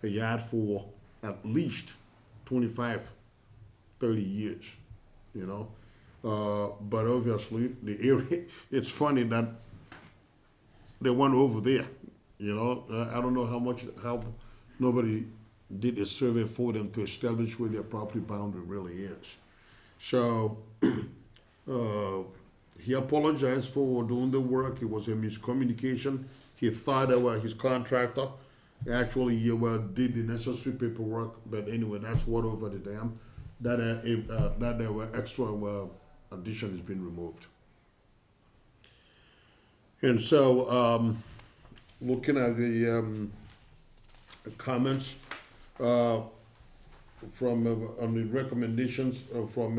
a yard for at least 25, 30 years, you know. But obviously, the area, it's funny that they went over there, you know. I don't know how nobody did a survey for them to establish where their property boundary really is. So, he apologized for doing the work. It was a miscommunication. He thought that his contractor actually did the necessary paperwork, but anyway, that's water over the dam. That there were extra addition has been removed. And so, looking at the comments from on the recommendations from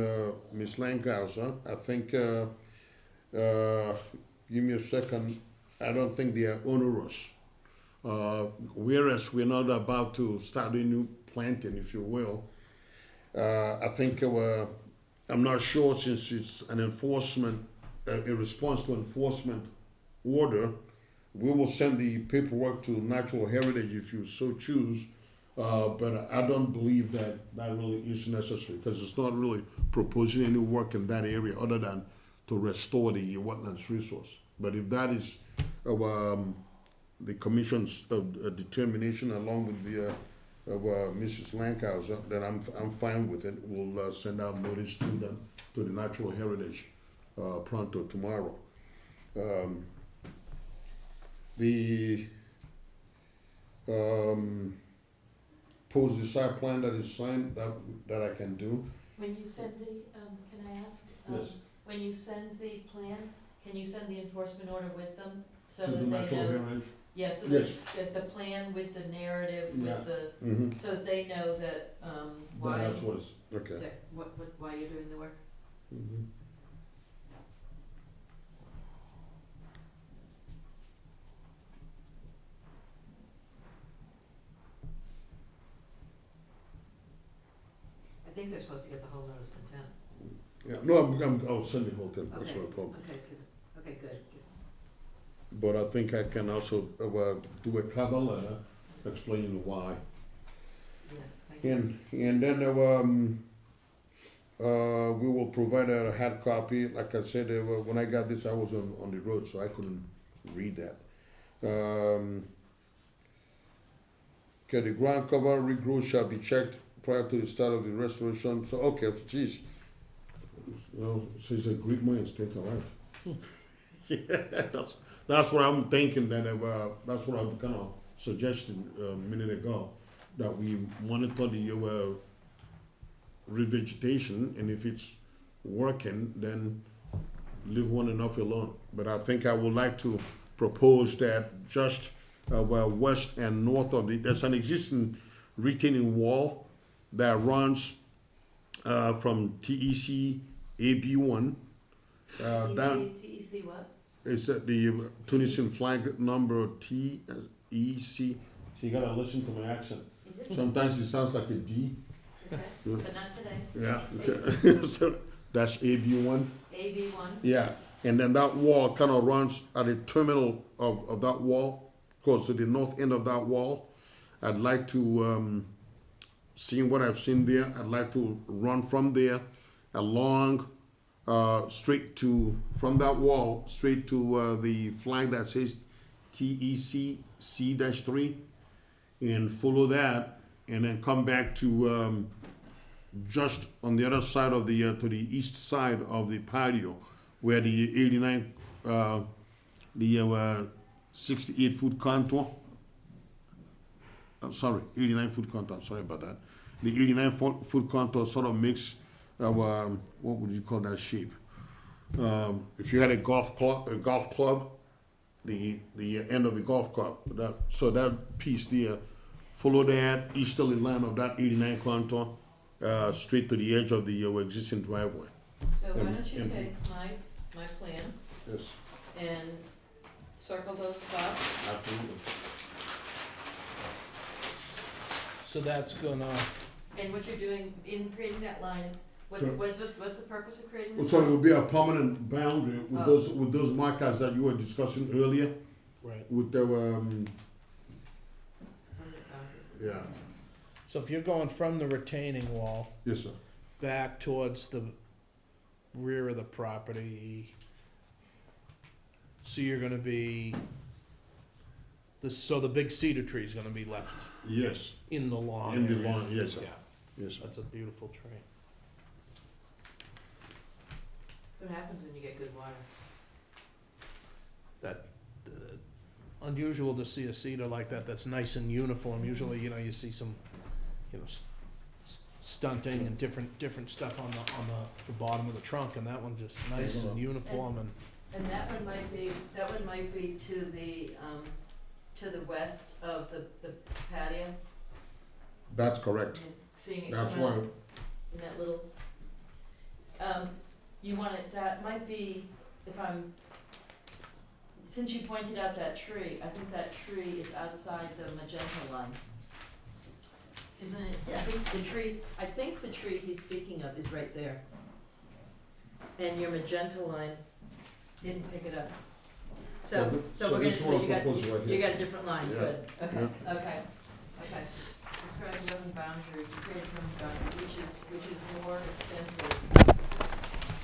Ms. Langhauser, I think. Give me a second. I don't think they are onerous. Whereas we're not about to start a new planting, if you will. I think I'm not sure, since it's an enforcement, a response to enforcement order, we will send the paperwork to Natural Heritage if you so choose. But I don't believe that really is necessary, because it's not really proposing any work in that area other than to restore the wetlands resource. But if that is the commission's determination, along with the Mrs. Lankhauser, then I'm fine with it. We'll send out notice to them, to the Natural Heritage, pronto tomorrow. The post-decide plan that is signed, that I can do. When you send the, can I ask? Yes. When you send the plan, can you send the enforcement order with them, so To the that they Natural know? Heritage. Yeah, so Yes. that the plan with the narrative, Yeah. with the, Mm-hmm. so that they know that, why, That's what it's, okay. why you're doing the work. Mm-hmm. I think they're supposed to get the whole notice of intent. Yeah, no, I'll send the whole thing, that's Okay. no problem. Okay, good, okay, good. But I think I can also do a cover letter explaining why. Yeah, thank you. And then we will provide a hard copy. Like I said, when I got this, I was on the road, so I couldn't read that. Okay, the ground cover regrowth shall be checked prior to the start of the restoration. So, okay, geez. You know, she's a Greek man, think alike. Yeah, that's what I'm thinking. That's what I'm kind of suggesting a minute ago, that we monitor the revegetation, and if it's working, then leave one enough alone. But I think I would like to propose that just west and north of there's an existing retaining wall that runs from TEC AB1 down. TEC what? It's at the Tunisian flag number TEC. So you gotta listen to my accent. Sometimes it sounds like a D. Okay, but not today. Yeah. TEC. Okay. So that's AB1. AB1. Yeah. And then that wall kind of runs at the terminal of that wall, goes to the north end of that wall. I'd like to, seeing what I've seen there, I'd like to run from there along straight to, from that wall, straight to the flag that says TEC C-3, and follow that, and then come back to just on the other side of the, to the east side of the patio, where the 89, the 68-foot contour, 89-foot contour, sorry about that. The 89-foot contour sort of makes, what would you call that shape? If you had a golf club, the end of the golf club, so that piece there, follow that easterly line of that 89 contour, straight to the edge of the existing driveway. So why And- don't you and- take my plan Yes. and circle those spots. Absolutely. So that's gonna, And what you're doing in creating that line, Sure. what's the purpose of creating this? So it line? will be a permanent boundary with Oh. those markers that you were discussing earlier, right, with the, Permanent boundary. yeah, so if you're going from the retaining wall yes, sir. back towards the rear of the property, so you're gonna be, so the big cedar tree is gonna be left Yes, in the lawn in the area. lawn, yes, sir, Yeah, yes, sir. that's a beautiful tree. So what happens when you get good water? Unusual to see a cedar like that that's nice and uniform. Usually, you know, you see some, you know, stunting and different stuff on the bottom of the trunk, and that one just nice and uniform and, And that one might be to the west of the patio. That's correct. Seeing it That's come why, out in that little, you want it, that might be, since you pointed out that tree, I think that tree is outside the magenta line. Isn't it? I think the tree he's speaking of is right there. And your magenta line didn't pick it up. So we're gonna, this so one you got, proposed right you here. got a different line, Yeah. good, okay, okay. Describe wetland boundary, create wetland boundary, which is more extensive,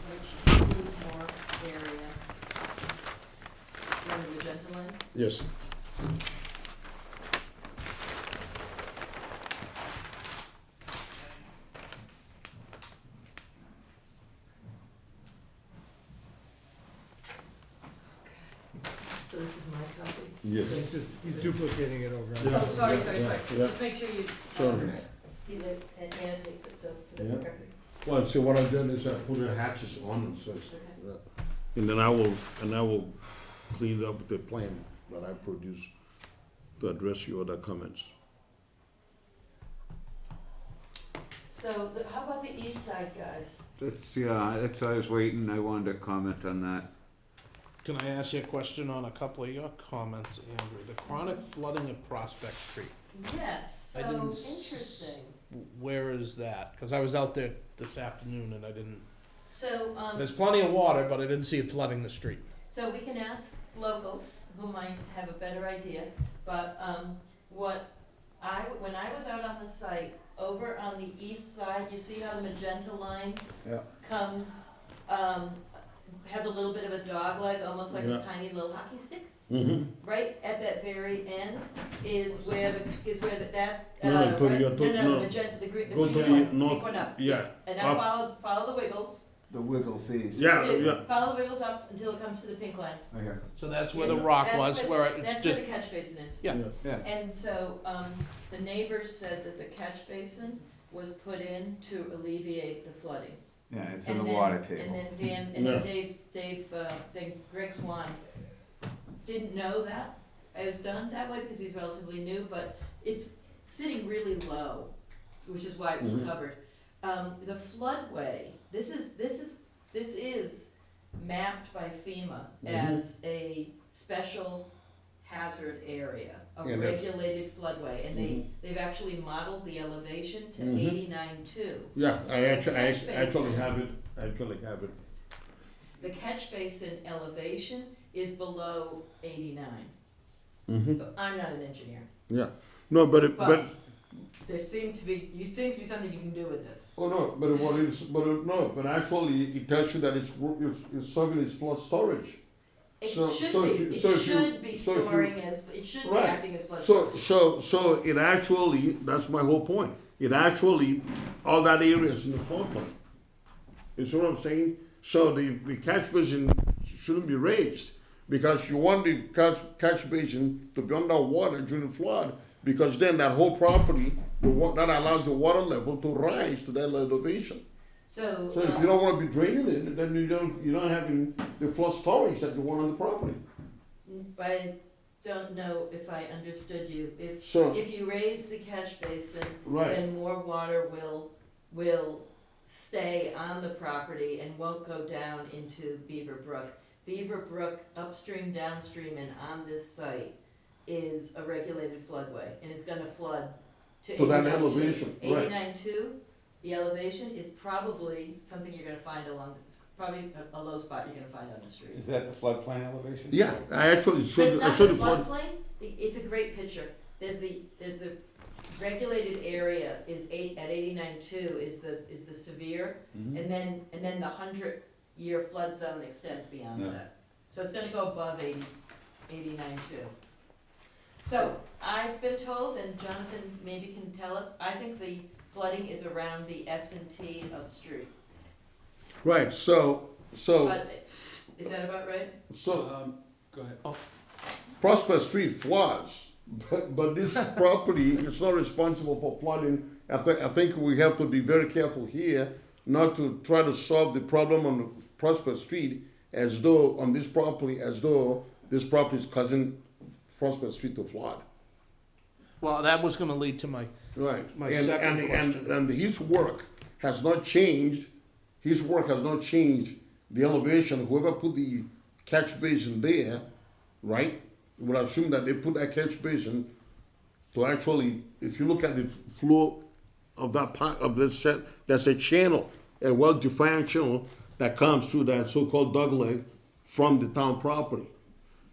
which includes more area. Than the magenta line? yes. So this is my copy? Yes. He's duplicating it over. Yeah. Oh, sorry, Yeah. just make sure you, Sorry. he annotates it, so for the Yeah. record. Well, see, what I've done is I put the hatches on them, so it's, Okay. and then I will clean up the plan that I produced to address your other comments. So, how about the east side, guys? That's, I was waiting, I wanted to comment on that. can I ask you a question on a couple of your comments, Andrew? The chronic flooding of Prospect Street, Yes, I so didn't interesting. where is that? Cause I was out there this afternoon and I didn't, So, there's plenty of water, but I didn't see it flooding the street. so we can ask locals who might have a better idea, but, when I was out on the site, over on the east side, you see how the magenta line Yeah. comes, has a little bit of a dog leg, almost like a Yeah. tiny little hockey stick? Mm-hmm. Right at that very end is where that, No, right, to the- no, to- no, no. magenta, the green Go to one, the big north, one up. yeah, And now up. follow the wiggles. The wiggle sees. Yeah, yeah, Follow the wiggles up until it comes to the pink line. I hear. So that's where the Yeah. rock That's was, where it's That's just, where the catch basin is. Yeah. Yeah. And so, the neighbors said that the catch basin was put in to alleviate the flooding. Yeah, it's And in the then- water And table. then Greg Swan didn't know that it was done that way because he's relatively new, but it's sitting really low, which is why it was Mhm. covered. The floodway, this is mapped by FEMA Mhm. as a special hazard area, a Yeah, that's- regulated floodway, and they've actually modeled the elevation to Mhm. 89.2. yeah, I actually Catch have it, The catch basin elevation is below 89. Mm-hmm, So I'm not an engineer, yeah. No, but but there seems to be something you can do with this. oh no, but what is, but actually it tells you that it's serving as flood storage. It So- should so be, if you- it so if you- should be so if you- storing as, it should be Right. acting as flood storage. So it actually, that's my whole point. It actually, all that area is in the floodplain. You see what I'm saying? So the catch basin shouldn't be raised because you want the catch basin to be underwater during the flood because then that whole property, that allows the water level to rise to that elevation. So, So if you don't want to be draining it, then you're not having the flood storage that you want on the property. I don't know if I understood you. So, If you raise the catch basin, right, then more water will stay on the property and won't go down into Beaver Brook. Beaver Brook upstream, downstream, and on this site is a regulated floodway, and it's gonna flood to To that 89.2. elevation, right. 89.2, the elevation is probably something you're gonna find along, it's probably a low spot you're gonna find on the street. Is that the floodplain elevation? Yeah, I actually But showed, it's I not showed the the flood. floodplain, it's a great picture. There's the regulated area is at 89.2 is the severe, Mhm. and then the 100-year flood zone extends beyond Yeah. that. So it's gonna go above 89.2. So I've been told, and Jonathan maybe can tell us, I think the flooding is around the S&T of the street. Right, so, But, is that about right? Go ahead. Prospect Street floods, but this property is not responsible for flooding. I think we have to be very careful here not to try to solve the problem on Prospect Street as though, on this property, as though this property is causing Prospect Street to flood. Well, that was gonna lead to my Right. My And- second and- question. And his work has not changed, the elevation. Whoever put the catch basin there, right, would assume that they put that catch basin to actually, if you look at the flow of that part of this set, there's a channel, a well-defined channel that comes through that so-called dogleg from the town property.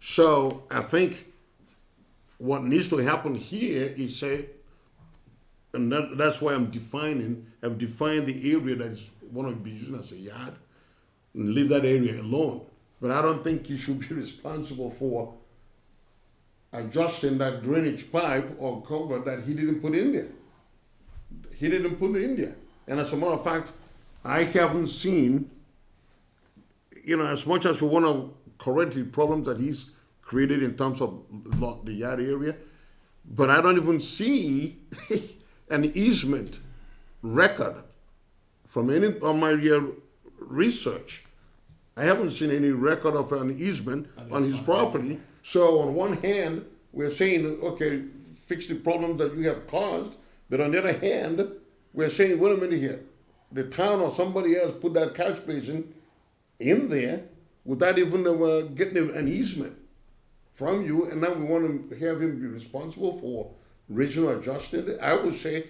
So I think what needs to happen here is say, and that's why I've defined the area that is want to be used as a yard, and leave that area alone. But I don't think you should be responsible for adjusting that drainage pipe or cover that he didn't put in there. He didn't put it in there. And as a matter of fact, I haven't seen, as much as we want to correct the problems that he's created in terms of the yard area, but I don't even see an easement record from any of my research. I haven't seen any record of an easement on his property. So on one hand, we're saying, okay, fix the problem that you have caused, but on the other hand, we're saying, wait a minute here, the town or somebody else put that catch basin in there without even getting an easement from you, and now we want to have him be responsible for regional adjusting. I would say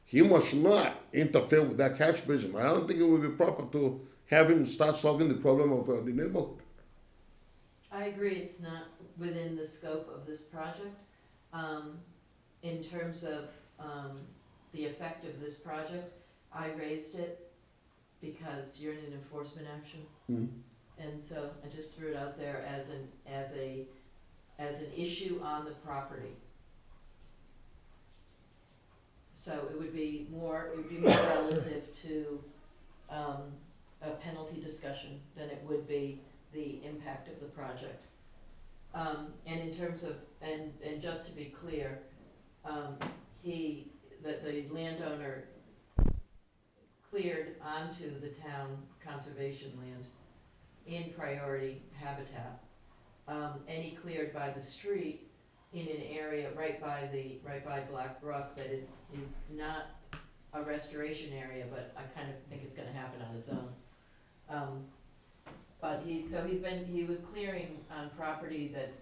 he must not interfere with that catch basin. I don't think it would be proper to have him start solving the problem of the neighborhood. I agree, it's not within the scope of this project. In terms of the effect of this project, I raised it because you're in an enforcement action. And so I just threw it out there as an issue on the property. So it would be more relative to a penalty discussion than it would be the impact of the project. And in terms of, and just to be clear, the landowner cleared onto the town conservation land in priority habitat. And he cleared by the street in an area right by Black Brook that is not a restoration area, but I kind of think it's gonna happen on its own. But he was clearing on property that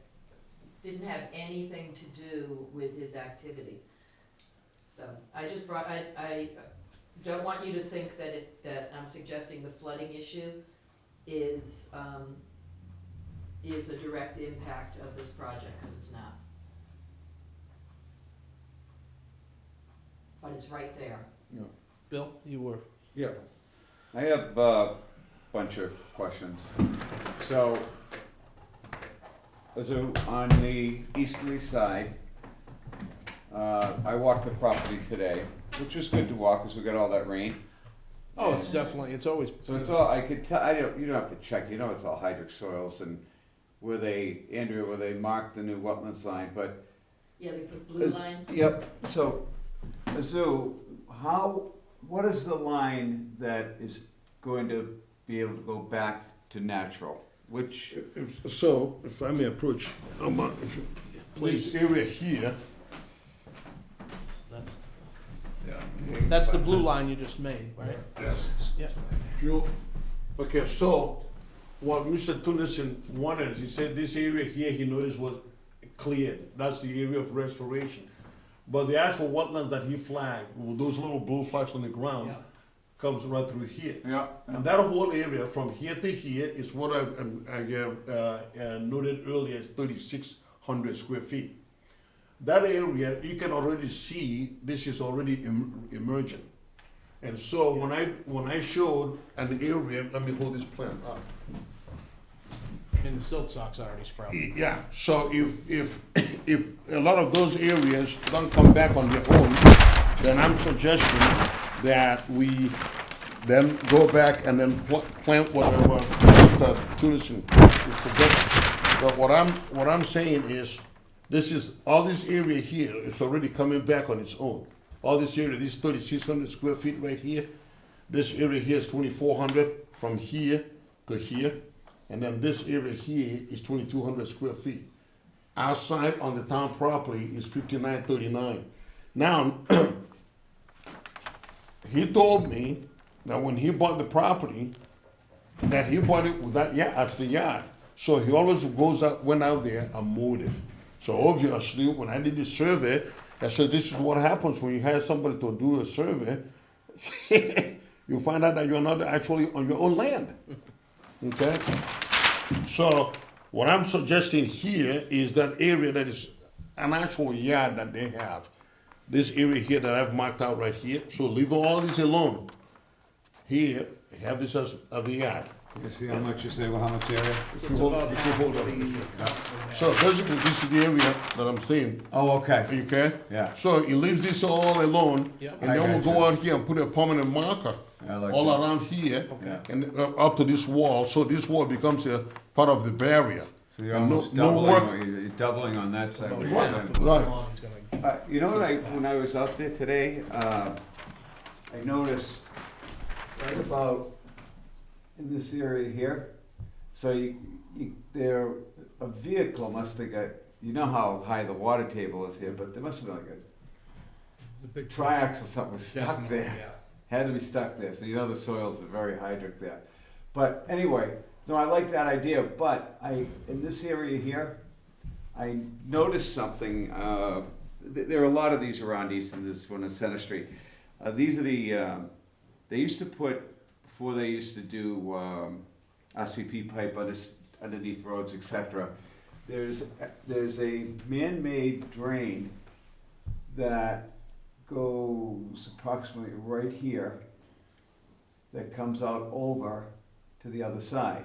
didn't have anything to do with his activity. So I don't want you to think that I'm suggesting the flooding issue is a direct impact of this project, because it's not. But it's right there. Bill, you were. Yeah. I have a bunch of questions. So on the easterly side, I walked the property today, which was good to walk because we got all that rain. Oh, it's definitely, it's always. So it's all, I could tell, you don't have to check, it's all hydric soils and where they marked the new wetlands line, but. Yeah, the blue line. Yep, so, Azu, what is the line that is going to be able to go back to natural? Which? If I may approach, this area here. That's the blue line you just made, right? Yes. Yeah. Okay, so what Mr. Tunison wanted, he said this area here he noticed was cleared. That's the area of restoration. But the actual wetlands that he flagged, with those little blue flags on the ground, Yeah. comes right through here. Yeah. And that whole area from here to here is what I noted earlier, is 3,600 square feet. That area, you can already see this is already emerging. And so when I showed an area, let me hold this plan up. And the silt sock's already sprouted. Yeah, so if a lot of those areas don't come back on their own, then I'm suggesting that we then go back and then plant whatever Mr. Tunison is suggesting. But what I'm saying is, this is, all this area here is already coming back on its own. All this area, this 3,600 square feet right here, this area here is 2,400 from here to here. And then this area here is 2,200 square feet. Outside on the town property is 5,939. Now, he told me that when he bought the property, that he bought it with that, yeah, that's the yard. So he always went out there and mowed it. So obviously, when I did the survey, I said, this is what happens when you hire somebody to do a survey. You find out that you're not actually on your own land. Okay? So what I'm suggesting here is that area that is an actual yard that they have. This area here that I've marked out right here. So leave all this alone. Here, have this as the yard. You see how much you say, well, how much area? If you hold up. So basically, this is the area that I'm saying. Oh, okay. Okay? Yeah. So he leaves this all alone, Yeah. and I then we'll gotcha. go out here and put a permanent marker I like all that. around here, Yeah. and up to this wall. So this wall becomes a part of the barrier. So you're And almost no doubling, work. you're doubling on that side. what you're Right, saying. right. He's gonna- You know what when I was out there today, I noticed right about in this area here, so there, a vehicle must have got, you know how high the water table is here, but there must have been like The big a triax or something was stuck Definitely, there. yeah. Had to be stuck there, so you know the soils are very hydric there. But anyway, no, I like that idea, but in this area here, I noticed something, there are a lot of these around Easton, this one on Center Street. These are they used to put, before they used to do RCP pipe underneath roads, etc. There's a man-made drain that goes approximately right here that comes out over to the other side.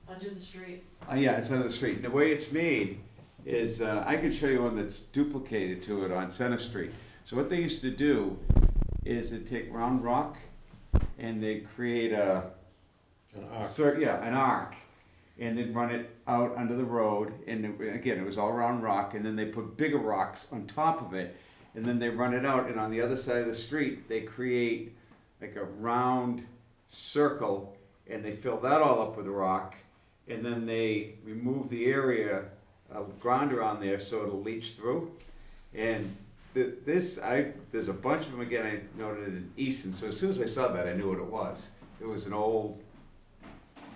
Under the street. Yeah, it's under the street. And the way it's made is, I could show you one that's duplicated to it on Center Street. So what they used to do is they take round rock and they create An arc. an arc, and then run it out under the road. And again, it was all round rock, and then they put bigger rocks on top of it, and then they run it out. And on the other side of the street, they create like a round circle, and they fill that all up with rock, and then they remove the area of ground around there so it'll leach through. And there's a bunch of them, again, I noted in Easton, so as soon as I saw that, I knew what it was. It was an old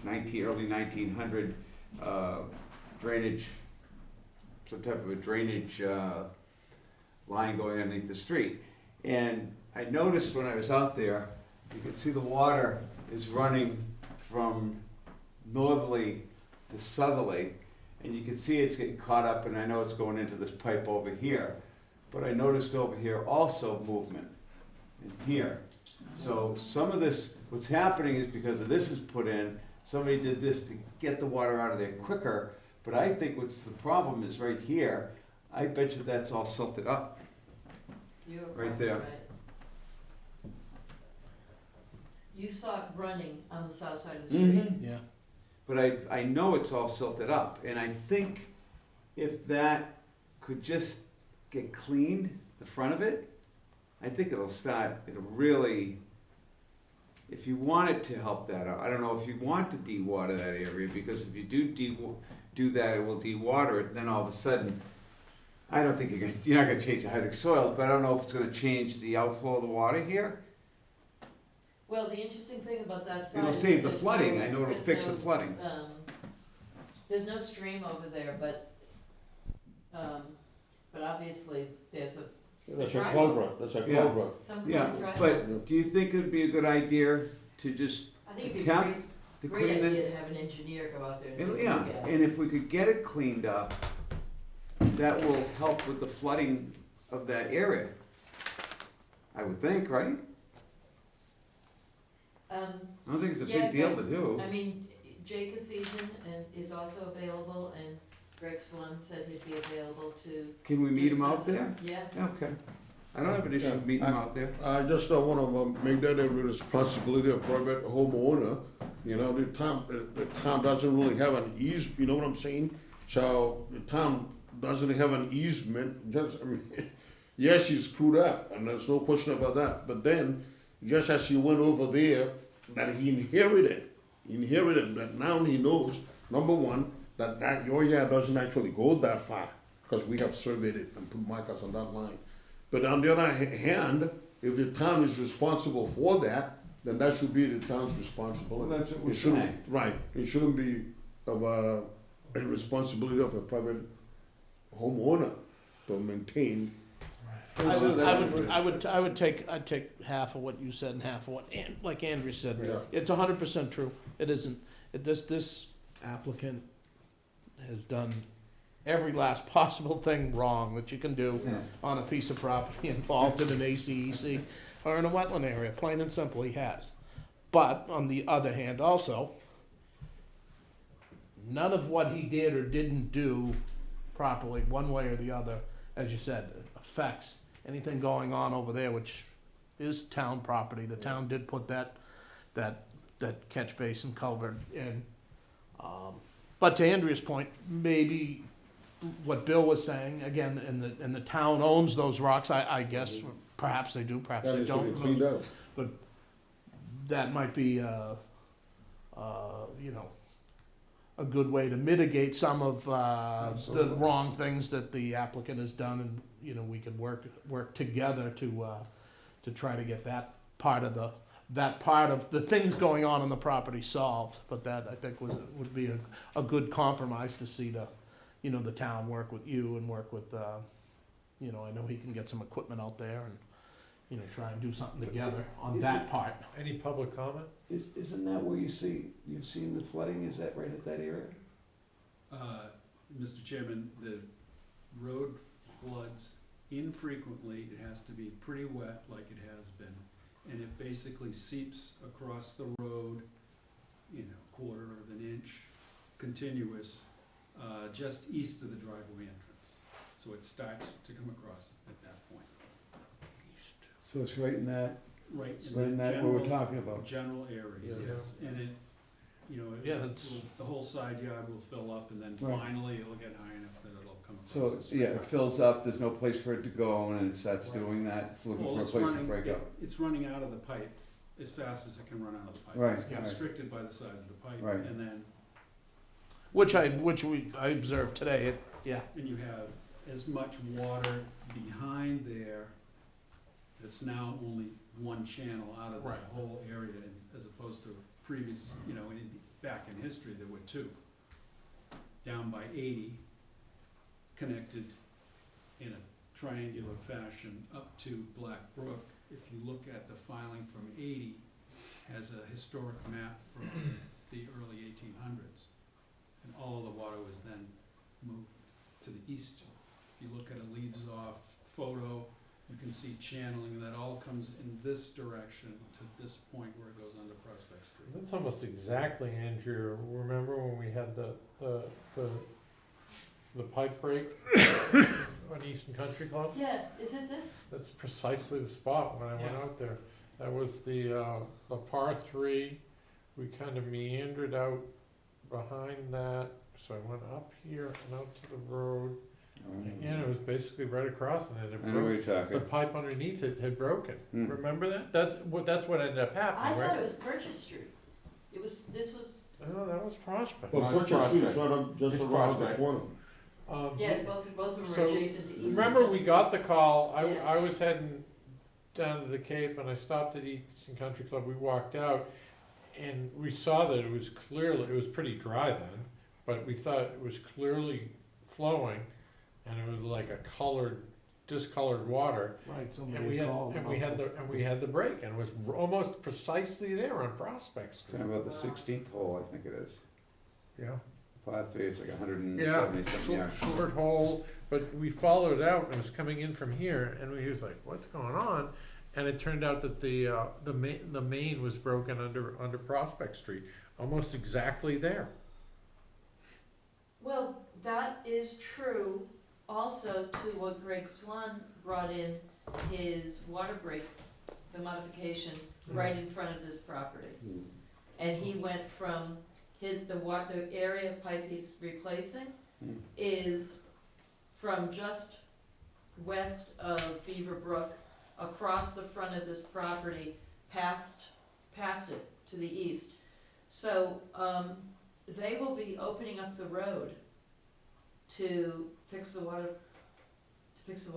early 1900 drainage, some type of a drainage line going underneath the street. And I noticed when I was out there, you could see the water is running from northerly to southerly, and you can see it's getting caught up, and I know it's going into this pipe over here. But I noticed over here also movement in here. So some of this, what's happening is because of this is put in, somebody did this to get the water out of there quicker, but I think what's the problem is right here, I bet you that's all silted up. You're Right probably there. right. You saw it running on the south side of the street. Yeah. But I know it's all silted up, and I think if that could just get cleaned, the front of it, I think it'll really, if you want it to help that out, I don't know if you want to de-water that area, because if you do that, it will de-water it, then all of a sudden, I don't think you're not gonna change the hydric soils, but I don't know if it's gonna change the outflow of the water here. Well, the interesting thing about that side. It'll is save the there's flooding, no- I know it'll there's fix the no, flooding. There's no stream over there, but obviously there's That's a Right. culvert, that's a Yeah. culvert. some Yeah, kind of drive. but do you think it'd be a good idea to just I think it'd be a attempt to great clean it? idea to have an engineer go out there and take a look Yeah, at it. and if we could get it cleaned up, that will help with the flooding of that area. I would think, right? I don't think it's a Yeah, big deal but- to do. I mean, Jay Cassisian is also available, and Greg Swan said he'd be available to Can we meet him out discuss it. there? Yeah. Okay. I don't have an issue Yeah, meeting him out there. I just don't wanna make that a responsibility of private homeowner, you know, the town doesn't really have an you know what I'm saying? So, the town doesn't have an easement, just, I mean, yes, you screwed up, and there's no question about that, but then, just as he went over there, that he inherited, that now he knows, number one, that your yard doesn't actually go that far, because we have surveyed it and put markers on that line. But on the other hand, if the town is responsible for that, then that should be the town's responsibility. Well, that's what we're It shouldn't- saying. Right, it shouldn't be of a responsibility of a private homeowner to maintain. I'd take half of what you said and half of what, like Andrew said. Yeah. It's 100% true. It isn't. This applicant has done every last possible thing wrong that you can do Yeah. on a piece of property involved in an ACEC or in a wetland area, plain and simple, he has. But, on the other hand, also, none of what he did or didn't do properly, one way or the other, as you said, affects anything going on over there, which is town property. The town did put that catch basin culvert in. But to Andrea's point, maybe what Bill was saying, again, and the town owns those rocks, I guess, perhaps they do, perhaps That they needs to be don't. cleaned up. That might be, you know, a good way to mitigate some of, the Absolutely. wrong things that the applicant has done, and, you know, we could work together to try to get that part of the things going on the property solved. But that, I think, would be a good compromise to see the town work with you and work with, you know, I know he can get some equipment out there and, you know, try and do something together on that part. Any public comment? Isn't that where you've seen the flooding, is that right at that area? Mr. Chairman, the road floods infrequently. It has to be pretty wet, like it has been. And it basically seeps across the road, you know, quarter of an inch, continuous, just east of the driveway entrance. So it starts to come across at that point. So it's right in that, Right it's in right in the that what we're general, talking about. general area, Yeah. yes. And it, you know, Yeah, that's- the whole side yard will fill up, and then Right. finally it'll get high enough that it'll come across So, the street. yeah, it fills up, there's no place for it to go, and it starts doing that, it's looking Well, for a it's place to running, break up. it's running out of the pipe as fast as it can run out of the pipe. Right, It's right. constricted by the size of the pipe, Right. and then, Which I observed today, and you have as much water behind there, that's now only one channel out of that Right. whole area, as opposed to previous, you know, back in history, there were two. Down by 80, connected in a triangular fashion up to Black Brook. If you look at the filing from 80, has a historic map from the early 1800s. And all of the water was then moved to the east. If you look at a leaves off photo, you can see channeling, and that all comes in this direction to this point where it goes under Prospect Street. That's almost exactly, Andrew, remember when we had the pipe break on Easton Country Club? Yeah, is it this? That's precisely the spot when I went Yeah. out there. That was the par three. We kind of meandered out behind that, so I went up here and out to the road. And it was basically right across, and it had I know what broken. you're The talking. pipe underneath it had broken. Hmm. Remember that? That's what ended up I happening, thought right? it was Purchase Street. This was, Oh, that was Prospect. Well, No, it's Purchase Street is Prospect. right up, just It's around the Prospect. corner. yeah, both of them So, are adjacent to Easton. Remember, we got the call, Yeah. I was heading down to the Cape and I stopped at Easton Country Club. We walked out and we saw that it was pretty dry then, but we thought it was clearly flowing and it was like a discolored water. Right, And somebody we had had, called and we about had that. we had the break and it was almost precisely there on Prospect Street. Kind of about the 16th hole, I think it is. Yeah. Par 3, it's like 170 Yeah, something yards. short hole, but we followed it out and it was coming in from here and he was like, what's going on? And it turned out that the main was broken under Prospect Street, almost exactly there. Well, that is true also to what Greg Swan brought in his water break, the modification, right in front of this property. Mm. And he went from the area of pipe he's replacing Mm. is from just west of Beaver Brook, across the front of this property, past it to the east. So, they will be opening up the road to fix the water, Is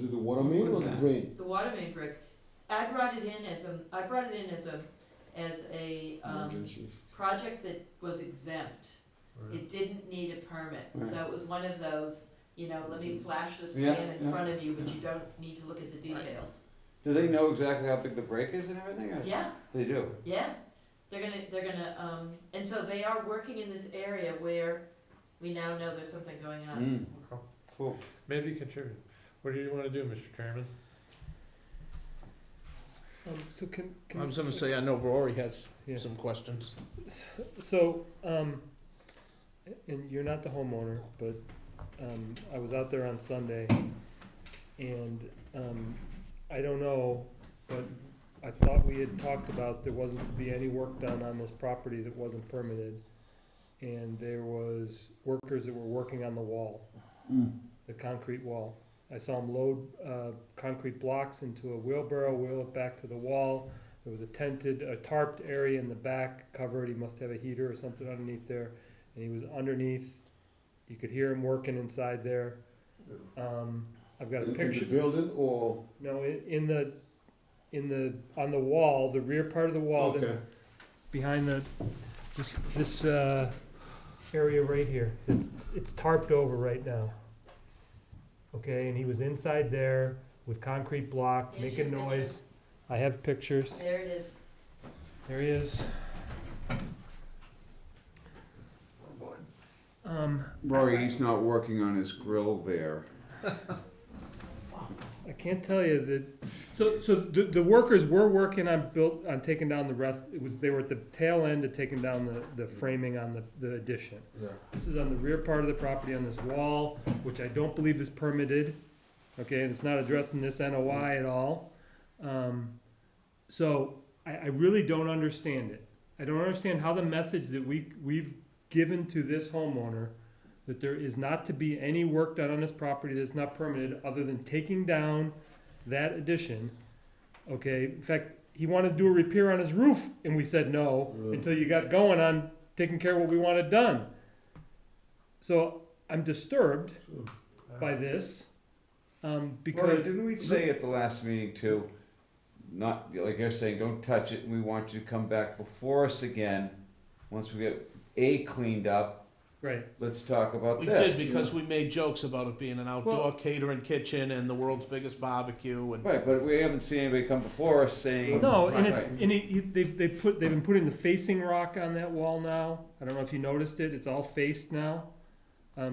it the water main What or is the that? drain? the water main brick. I brought it in as a Emergency. project that was exempt. It didn't need a permit, so it was one of those, let me flash this Yeah, plan in yeah. front of you, but you don't need to look at the details. Do they know exactly how big the break is and everything? Or- Yeah, They do. yeah, they're gonna, and so they are working in this area where we now know there's something going on. Mm. Cool. Maybe contribute. What do you wanna do, Mr. Chairman? So can. I was gonna say, I know Rory has Yeah. some questions. So, and you're not the homeowner, but, I was out there on Sunday, and, I don't know, but I thought we had talked about there wasn't to be any work done on this property that wasn't permitted, and there was workers that were working on the wall, the concrete wall. I saw them load, concrete blocks into a wheelbarrow, wheel it back to the wall. There was a tarped area in the back covered. He must have a heater or something underneath there. And he was underneath. You could hear him working inside there. I've got a In picture. the building or? No, on the wall, the rear part of the wall, Okay. behind this area right here. It's tarped over right now. Okay, and he was inside there with concrete block, Here's making your noise. I have pictures. There it is. There he is. Rory, he's not working on his grill there. I can't tell you that, so the workers were working on taking down the rest, they were at the tail end of taking down the framing on the addition. Yeah. This is on the rear part of the property on this wall, which I don't believe is permitted, okay, and it's not addressed in this NOI at all. So I really don't understand it. I don't understand how the message that we've given to this homeowner that there is not to be any work done on this property that's not permitted other than taking down that addition. Okay, in fact, he wanted to do a repair on his roof and we said no until you got going on taking care of what we wanted done. So I'm disturbed by this, Rory, because. didn't we say at the last meeting too, not, like you're saying, don't touch it, and we want you to come back before us again, once we get A cleaned up, Right, let's talk about We this. did, because we made jokes about it being an outdoor Well- catering kitchen and the world's biggest barbecue and. Right, but we haven't seen anybody come before us saying. no, and it's, Right. and they've been putting the facing rock on that wall now, I don't know if you noticed it, it's all faced now.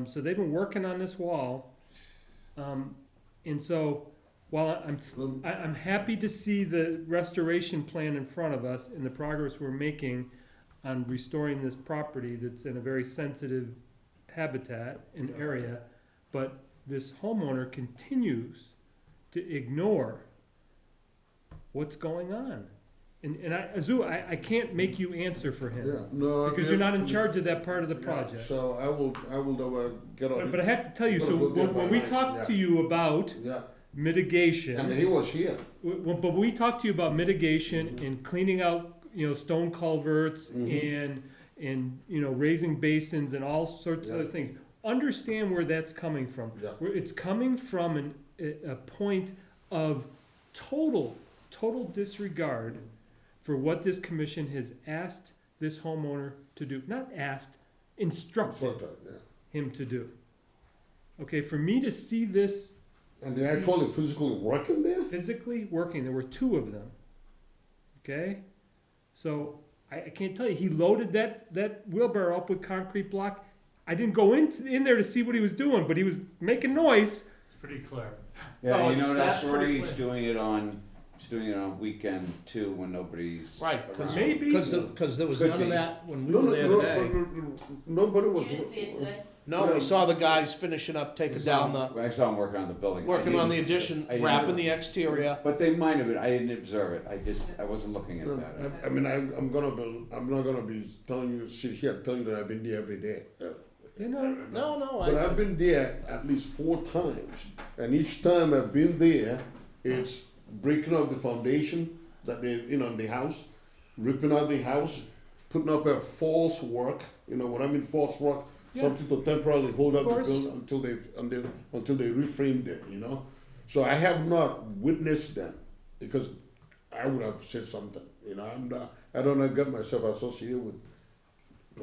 So they've been working on this wall, and so, while I'm happy to see the restoration plan in front of us and the progress we're making on restoring this property that's in a very sensitive habitat and area, but this homeowner continues to ignore what's going on. And Azu, I can't make you answer for Yeah, him, no. because you're not in charge of that part of the Yeah, project. So I will get on. But I have to tell you, so Go get when my we mind, talked to yeah. you about Yeah, mitigation. and he was here. But we talked to you about mitigation and cleaning out, stone culverts Mhm. and raising basins and all sorts of Yeah. other things. Understand where that's coming from. Yeah. Where it's coming from a point of total disregard for what this commission has asked this homeowner to do. Not asked, instructed him to do. Okay, for me to see this And they're actually physically working there? physically working, there were two of them. Okay? So I can't tell you, he loaded that wheelbarrow up with concrete block. I didn't go in there to see what he was doing, but he was making noise. It's pretty clear. Yeah, Oh, you know, that's that's where pretty he's doing it on weekend too, when nobody's Right, around. Maybe. because there was Could none be. of that when we No, were no, there no, today. nobody You was. didn't see it today? No, we saw the guys finishing up, taking down the, I saw him working on the building. working I on the didn't- addition, I didn't- wrapping the exterior. But they might have been, I didn't observe it, I wasn't looking at No, that. I mean, I'm not gonna be telling you, sit here and tell you that I've been there every day. You know, No, But I've been there at least 4 times, and each time I've been there, it's breaking up the foundation that they, in the house, ripping out the house, putting up a false work. You know what I mean? False work, something to temporarily hold up the course. building until they reframed it. So I have not witnessed them because I would have said something. I don't want to get myself associated with.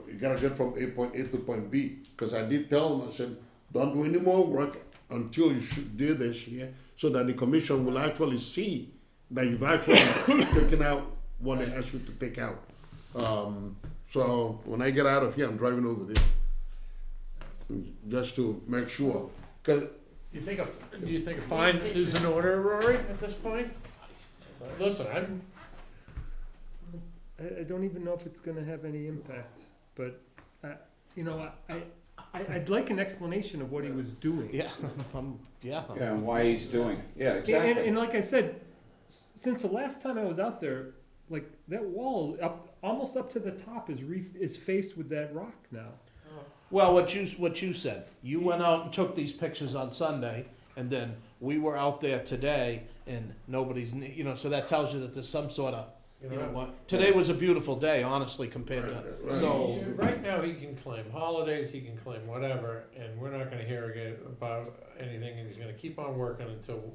You gotta get from point A to point B. Because I did tell them, I said, don't do any more work until you should do this here, so that the commission will actually see that you've actually taken out what they asked you to take out. So when I get out of here, I'm driving over there just to make sure. 'Cause Do you think a fine is in order, Rory, at this point? Listen, I don't even know if it's gonna have any impact, but, I'd like an explanation of what he was doing. Yeah, yeah. Yeah, and why he's doing it, yeah, exactly. And like I said, since the last time I was out there, like, that wall almost up to the top is faced with that rock now. Well, what you said, you went out and took these pictures on Sunday, and then we were out there today, and nobody's, so that tells you that there's some sort of, today was a beautiful day, honestly, compared to, so. right now he can claim holidays, he can claim whatever, and we're not gonna hear again about anything, and he's gonna keep on working until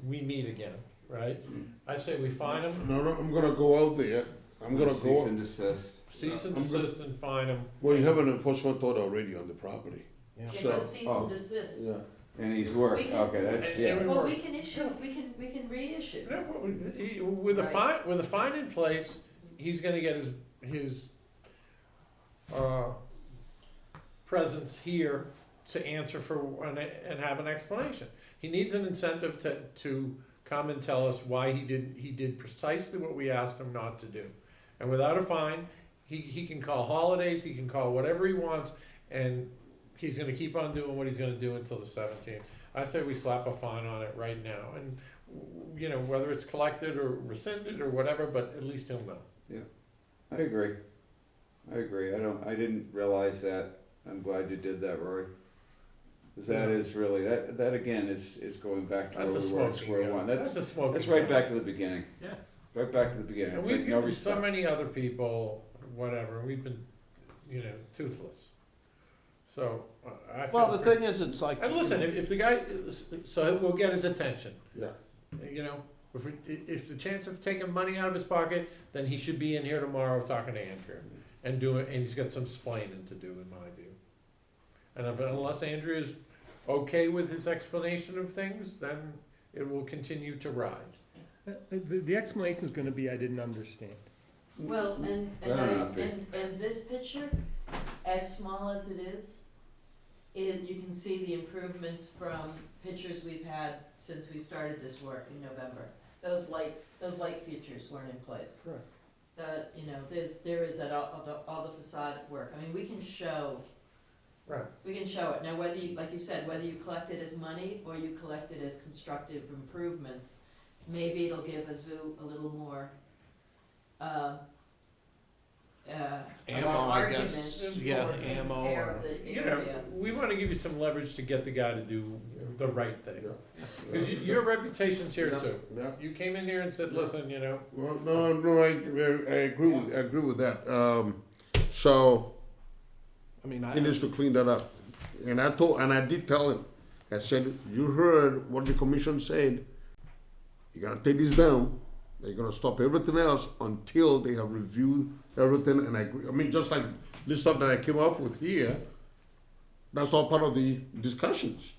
we meet again, right? I say we fine him, no, I'm gonna go out there. I'm gonna Cease go. and desist. cease and desist and fine him. Well, you have an enforcement order already on the property. Yeah. Yeah, So, but cease and desist. Yeah. And he's worked, We can- okay, that's, yeah. Well, we can issue, we can reissue. Yeah, with a fine in place, he's gonna get his presence here to answer and have an explanation. He needs an incentive to come and tell us why he did precisely what we asked him not to do. And without a fine, he can call holidays, he can call whatever he wants, and he's gonna keep on doing what he's gonna do until the 17th. I say we slap a fine on it right now, and, whether it's collected or rescinded or whatever, but at least he'll know. I agree. I didn't realize that. I'm glad you did that, Rory. Cause that is really, that again is going back to where That's a we were at smoking square gun. one. That's a smoking That's right gun. back to the beginning. Yeah. Right back to the beginning. And It's we've like no given so respect. many other people, whatever, we've been, toothless. So, I feel. Well, the thing is, it's like. And listen, if the guy, so we'll get his attention. Yeah. If the chance of taking money out of his pocket, then he should be in here tomorrow talking to Andrea and and he's got some splaining to do, in my view. And unless Andrea's okay with his explanation of things, then it will continue to ride. The explanation is gonna be, I didn't understand. Well, and this picture, as small as it is, you can see the improvements from pictures we've had since we started this work in November. Those light features weren't in place. Correct. There is all the facade work. I mean, we can show. Right. We can show it. Now, whether you, like you said, whether you collect it as money or you collect it as constructive improvements, maybe it'll give a zoo a little more, Ammo, I argument guess. for Yeah, taking ammo care or- of the area. We wanna give you some leverage to get the guy to do the right thing. Yeah. Cause your reputation's here Yeah. too. Yeah. You came in here and said, Yeah. listen, Well, no, I agree with that. So I mean, he needs to clean that up. And I did tell him, I said, you heard what the commission said. You gotta take this down. They're gonna stop everything else until they have reviewed everything and agree. I mean, just like this stuff that I came up with here, that's all part of the discussions.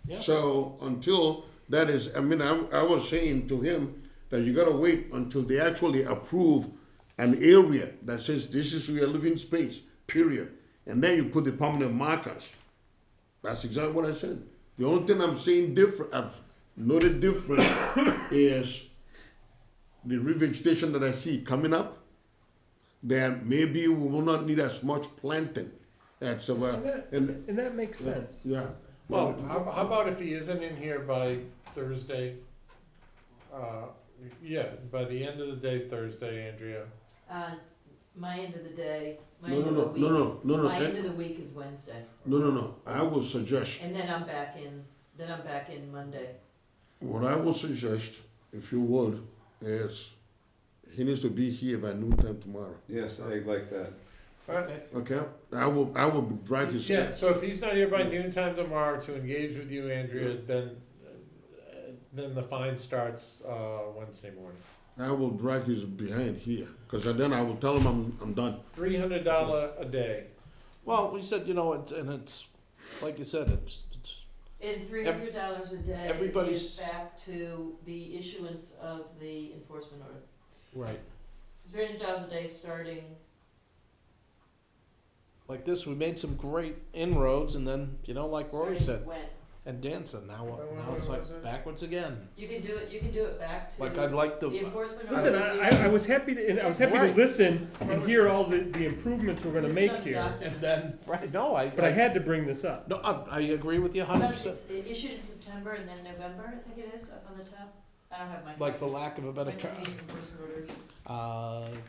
Yeah. So until that is, I mean, I was saying to him that you gotta wait until they actually approve an area that says this is your living space, period. And then you put the permanent markers. That's exactly what I said. The only thing I'm saying different, I've noted different is the revegetation that I see coming up. Then maybe we will not need as much planting. That's And that makes sense. yeah. Well, how about if he isn't in here by Thursday? Yeah, by the end of the day Thursday, Andrea. My end of the day, my No, end of the week. no. My end of the week is Wednesday, No. I will suggest, and then I'm back in Monday. what I will suggest, if you would, is he needs to be here by noontime tomorrow. Yes, I like that. Okay? I will drag his. Yeah, so if he's not here by noontime tomorrow to engage with you, Andrea, then the fine starts Wednesday morning. I will drag his behind here, because then I will tell him I'm done. $300 a day. Well, we said, it's, like you said, it's And $300 a day everybody's- is back to the issuance of the enforcement order. right. $300 a day starting, Like this, we made some great inroads, and then, like Rory starting said, when? and Dan said, now it's When like was it? backwards again. You can do it back to Like I'd like the the, enforcement order. Listen, was I was happy to, and I was happy to Right. listen and hear all the improvements we're gonna It's make not here, done. and then, right, no, but I had to bring this up. no, I agree with you 100%. But it's issued in September and then November, I think it is, up on the top. I don't have my. Like for lack of a better When term. is the enforcement order?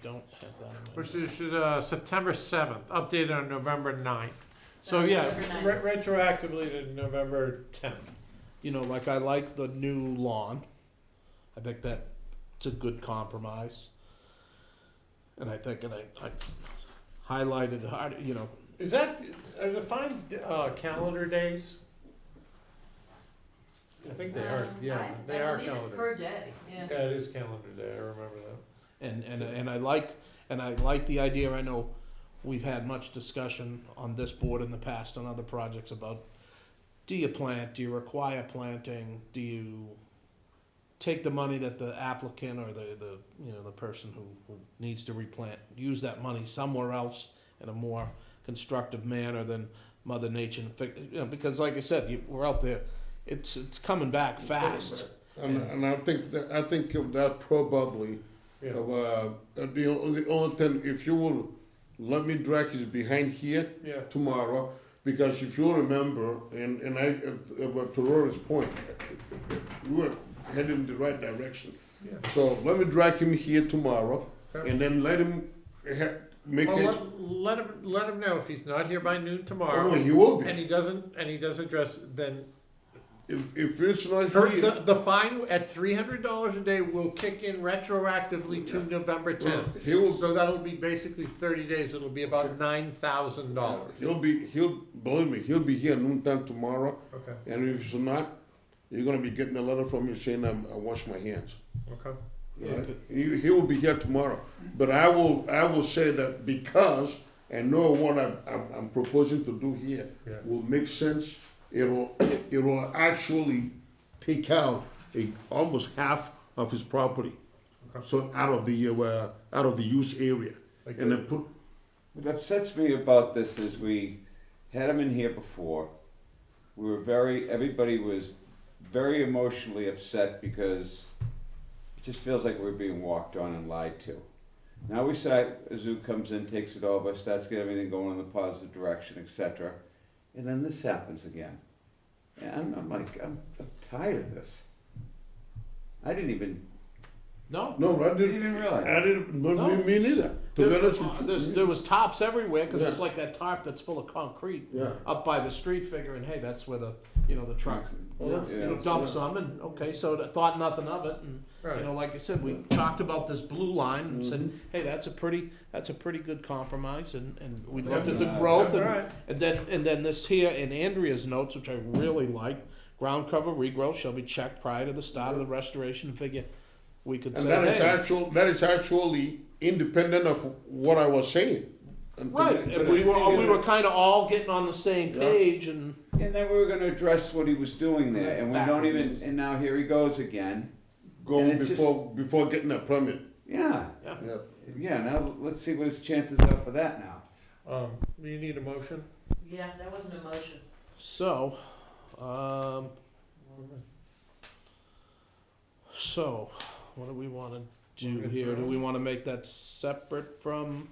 Don't have that in my. Which is September 7th, updated on November 9th. So So yeah, November 9th. retroactively to November 10th. Like I like the new lawn. I think that's a good compromise. And I think, and I highlighted hard, Are the fines calendar days? I think they are, yeah, they are I believe it's calendar. per day, yeah. Yeah, it is calendar day, I remember that. and I like the idea. I know we've had much discussion on this board in the past on other projects about, do you plant, do you require planting, do you take the money that the applicant or the person who needs to replant, use that money somewhere else in a more constructive manner than Mother Nature, because like I said, we're out there, it's coming back fast. And I think that probably, Yeah. the only thing, if you will let me drag his behind here Yeah. tomorrow, because if you'll remember, and I, to Rory's point, we were heading in the right direction. Yeah. So let me drag him here tomorrow, Okay. and then let him make Well, it. let him know if he's not here by noon Oh, tomorrow, he will be. and he does address, then If it's not here, the fine at $300 a day will kick in retroactively to November 10th. he will. So that'll be basically 30 days, it'll be about $9,000. Believe me, he'll be here noontime tomorrow, Okay, and if it's not, you're gonna be getting a letter from me saying I wash my hands. okay. Right? He will be here tomorrow, but I will say that because I know what I'm proposing to do here Yeah. will make sense. It'll actually take out almost half of his property, Okay. so out of the use area, Like and then put. What upsets me about this is we had him in here before. Everybody was very emotionally upset because it just feels like we're being walked on and lied to. Now we say Zoo comes in, takes it over, starts getting everything going in the positive direction, etc. And then this happens again. And I'm tired of this. I didn't even No, No, I didn't didn't. even realize. I didn't. No. Me neither. To be honest with you. there was tops everywhere, because Yeah. it's like that tarp that's full of concrete Yeah. up by the street, figuring, hey, that's where the truck Yeah. dump some, and okay, so I thought nothing of it, and Right. like I said, we talked about this blue line and said, hey, that's a pretty good compromise, and we looked at the growth, All right. and then this here in Andrea's notes, which I really like, ground cover regrowth shall be checked prior to the start of the restoration. Figure, we could And say, that is hey, that is actually independent of what I was saying. Until- right, until and we I- were kind of all getting on the same Yeah. page, and And then we were gonna address what he was doing there, and we don't even, Backwards. and now here he goes again. Going And it's just- before getting a permit. Yeah, yeah. Yeah. yeah, now let's see what his chances are for that now. You need a motion? Yeah, that wasn't a motion. So, what do we want to do Wanna go here? Do through? we want to make that separate from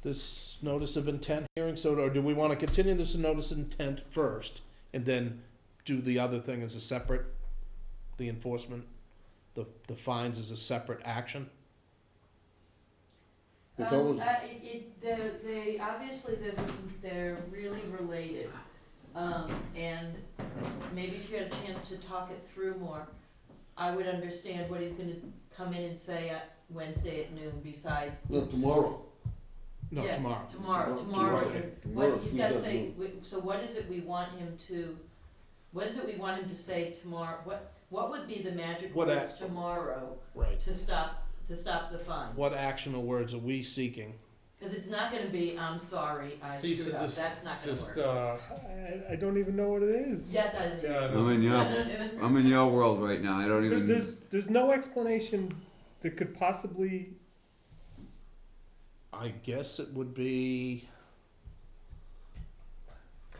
this notice of intent hearing? So, or do we want to continue this notice of intent first and then do the other thing as a separate, the enforcement, the fines as a separate action? If I was- They obviously they're really related. And maybe if you had a chance to talk it through more, I would understand what he's gonna come in and say at Wednesday at noon besides. No, tomorrow. No, Yeah, tomorrow. Tomorrow, Tomorrow. what, he's Tuesday gotta at say, noon. so what is it we want him to, what is it we want him to say tomorrow? What would be the magic What words tomorrow Right. to stop the fine? What actionable words are we seeking? Cause it's not gonna be, I'm sorry, I So you screwed said up, just- that's not gonna Just, work. I don't even know what it is. Yeah, that, yeah, I I'm know. in your world right now, I don't even. There's no explanation that could possibly, I guess it would be,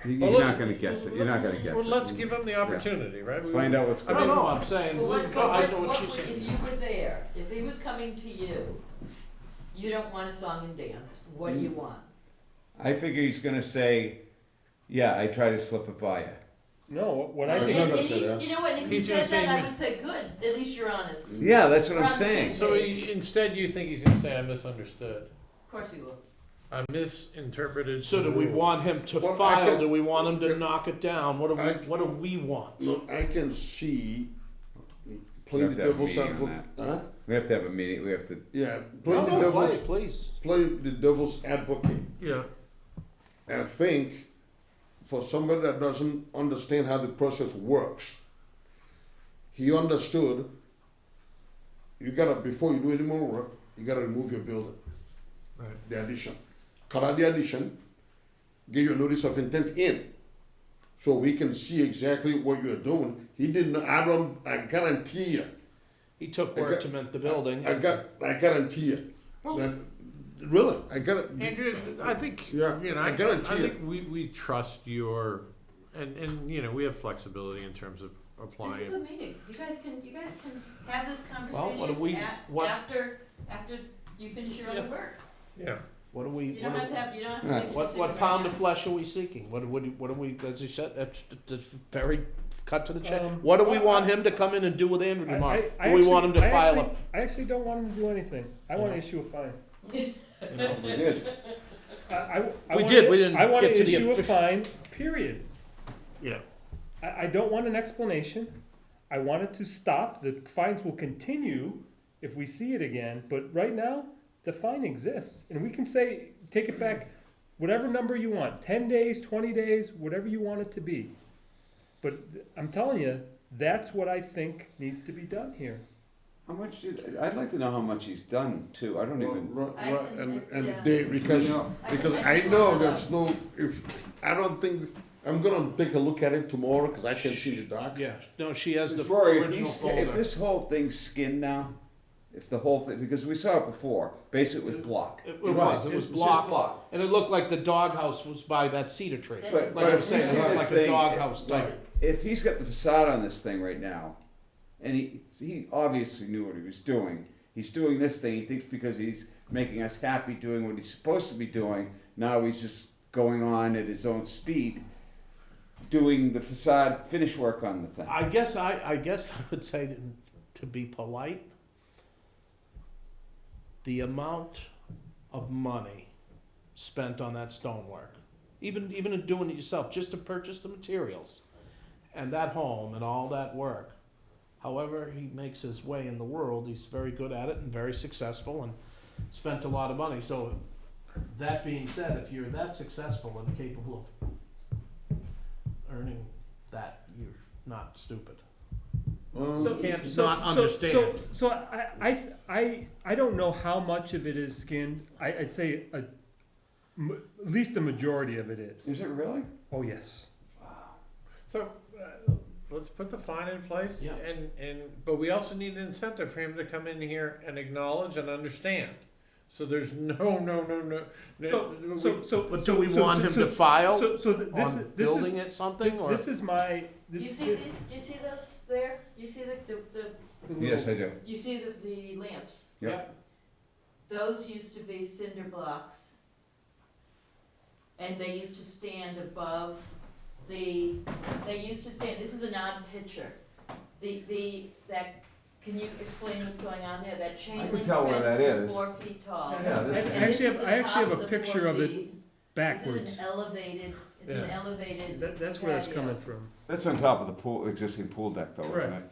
You're not gonna guess it, you're not gonna guess Well, it. let's give them the opportunity, right? Let's find out what's I going don't on. know, I'm saying, But no, I know what what she's would- saying. if you were there, if he was coming to you, you don't want a song and dance, what do you want? I figure he's gonna say, yeah, I tried to slip it by you. no, what I He's think, not And gonna he, say that. you know what, and if he He's gonna said that, say I we- would say, good, at least you're honest. Yeah, that's what We're I'm on the same saying. So instead you think he's gonna say, I misunderstood. Of course he will. I misinterpreted. So do the we rule." want him to Well, I file, can- do we want him to knock it down, what I- do we want? No, I can see, play We the have to have a devil's meeting on advocate, huh? We have to have a meeting, we have to, Yeah, play No, the no, play, devil's, please. play the devil's advocate. Yeah, I think for somebody that doesn't understand how the process works, he understood you gotta, before you do any more work, you gotta remove your building, Right. the addition. Cut out the addition, give you a notice of intent in, so we can see exactly what you're doing. He didn't, I guarantee you, He took I work got- to mint the building. I guarantee you, Well- that, really, I got it. Andrew, I think, Yeah, you know, I I guarantee think we trust your, and, you know, we have flexibility in terms of applying This is it. a meeting, you guys can have this what do we- conversation what- after you finish your other Yeah. work. Yeah, What do we, You don't have to have, you don't have to Right. make a what decision right pound now. of flesh are we seeking? What do we, as he said, that's very cut to the chase. Um, What do we well, want him to come in and do with Andrew tomorrow? Do we actually- want him to I file actually- I actually don't want him to do anything. I You wanna know. issue a fine. you know? we did. I We wanna- did, we didn't I wanna get to the issue a official- fine, period. Yeah. I don't want an explanation. I want it to stop. The fines will continue if we see it again, but right now, the fine exists. And we can say, take it back, whatever number you want, 10 days, 20 days, whatever you want it to be. But I'm telling you, that's what I think needs to be done here. How much I'd like to know how much he's done too, I don't even. I can- And yeah. they, because You know, Because I know there's no, I don't think, I'm gonna take a look at it tomorrow, cause I can see the doc. Yeah, no, she has the Rory, if original if folder. this whole thing's skinned now, if the whole thing, because we saw it before, basically it was block. It Right, was it's just blocked, block. and it looked like the doghouse was by that cedar tree. But- Like I if was we saying, see it looked this like a thing- doghouse type. If he's got the facade on this thing right now, and he obviously knew what he was doing, he's doing this thing, he thinks because he's making us happy doing what he's supposed to be doing, now he's just going on at his own speed, doing the facade finish work on the thing. I guess I would say to be polite, the amount of money spent on that stonework, even in doing it yourself, just to purchase the materials, and that home and all that work. However he makes his way in the world, he's very good at it and very successful and spent a lot of money. So that being said, if you're that successful and capable of earning that you're not stupid. Um, Can't not understand. So I don't know how much of it is skinned. I'd say at least a majority of it is. Is it really? Oh, yes. So, let's put the fine in place, Yeah. but we also need an incentive for him to come in here and acknowledge and understand. So there's no. But do we want him to file This on building it something, or? This is my. You see these, you see those there? You see the Yes, I do. you see the lamps? Yep. Those used to be cinder blocks. And they used to stand above they used to stand, this is an odd picture. Can you explain what's going on there? That chain I can link tell where fence that is is. 4 feet tall. Yeah, this is- And this is the I actually top have a the picture 4 of it feet. backwards. This is an elevated, That's where it's patio. coming from. That's on top of the pool, existing pool deck though, isn't Correct. it?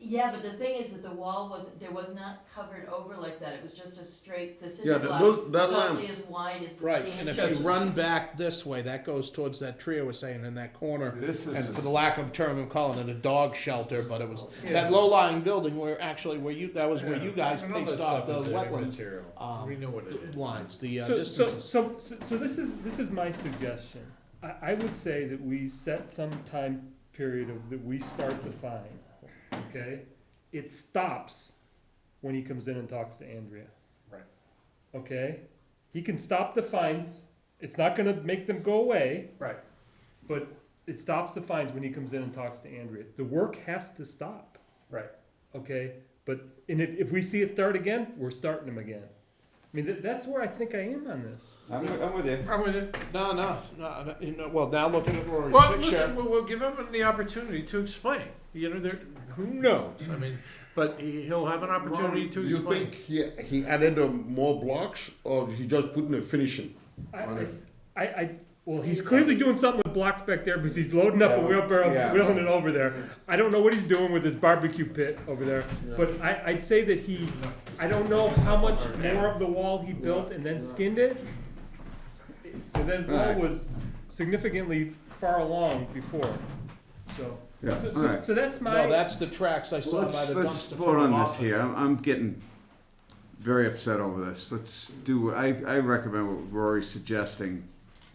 Yeah, but the thing is that the wall was not covered over like that, it was just a straight, the Yeah, cinder block those, was that lamp, only as wide as the Right, stand. and if you run back this way, that goes towards that tree I was saying in that corner. This And is, for the lack of term, I'm calling it a dog shelter, but it was Yeah. that low-lying building where actually where you, that was where you guys I know that paced off stuff the is any wetlands, material. We know what it is. lines, the So distances. this is my suggestion. I would say that we set some time period that we start the fine, okay? It stops when he comes in and talks to Andrea. Right. Okay? He can stop the fines. It's not gonna make them go away. Right. But it stops the fines when he comes in and talks to Andrea. The work has to stop. Right. Okay? And if we see it start again, we're starting them again. I mean, that's where I think I am on this. I'm with you. I'm with it. No, you know, well, now looking at Rory's Well, picture. listen, we'll give him the opportunity to explain. You know, who knows? I mean, but he'll have an opportunity to you explain. think he added more blocks, or he just put in a finishing? Well, he's clearly doing something with blocks back there because he's loading up a wheelbarrow, Yeah. wheeling it over there. I don't know what he's doing with his barbecue pit over there, but I'd say that I don't know how much more of the wall he built and then skinned it. That wall Alright. was significantly far along before, so. Yeah, So, alright. so that's my. No, that's the tracks I saw by the dumpster. Let's vote coming on off this it. here. I'm getting very upset over this. Let's do, I recommend what Rory's suggesting.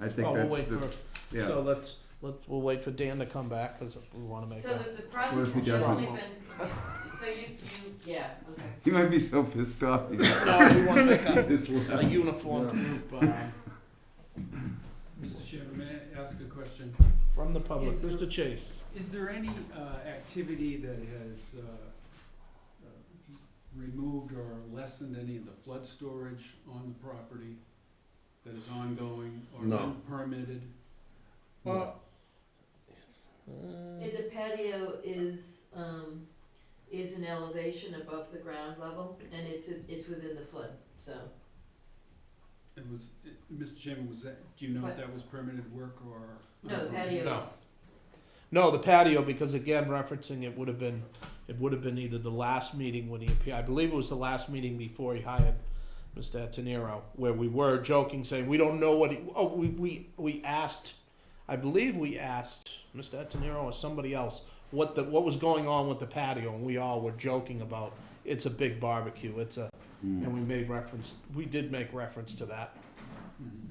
I think Oh, we'll that's wait the, for, yeah. so we'll wait for Dan to come back, cause we wanna make So a. the problem What if he has doesn't? only been, so yeah, okay. He might be so pissed off. No, we wanna make Just a left. uniform group, Mr. Chairman, may I ask a question? from the public. Is there- Mr. Chase. Is there any activity that has removed or lessened any of the flood storage on the property that is ongoing or No. unpermitted? Uh, And the patio is an elevation above the ground level, and it's within the flood, so. It was, Mr. Chairman, do you know What? if that was permitted work or? No, the unpermitted? patio No. is, No, the patio, because again, referencing it would have been either the last meeting when he appeared, I believe it was the last meeting before he hired Mr. Atenero, where we were joking, saying, we don't know what we asked, I believe we asked Mr. Atenero or somebody else, what was going on with the patio, and we all were joking about, it's a big barbecue, and we did make reference to that. Mhm.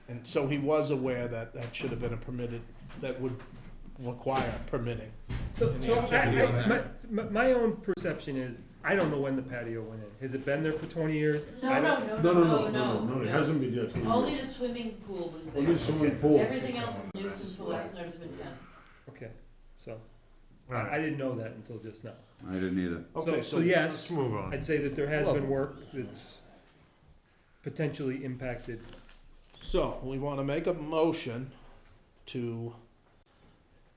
And so he was aware that should have been that would require permitting. So Any activity on that? my own perception is, I don't know when the patio went in. Has it been there for 20 years? I don't- No, it hasn't been there 20 only years. the swimming pool was Only there. swimming pool. Everything else is new since the last notice of intent. Okay, so, I didn't know that until just now. I didn't either. Okay, So Let's yes, move on. I'd say that there has Well- been work that's potentially impacted. So, we wanna make a motion to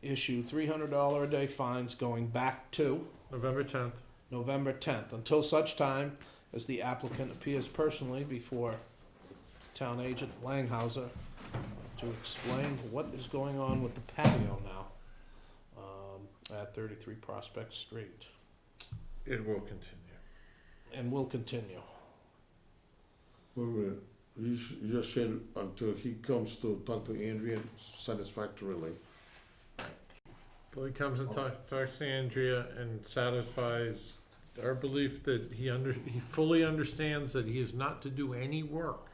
issue $300 a day fines going back to November 10th. November 10th, until such time as the applicant appears personally before town agent Langhauser to explain what is going on with the patio now, at 33 Prospect Street, It will continue. and will continue. Wait a minute, you just said until he comes to talk to Andrea satisfactorily. Well, he comes and talks to Andrea and satisfies our belief that he fully understands that he is not to do any work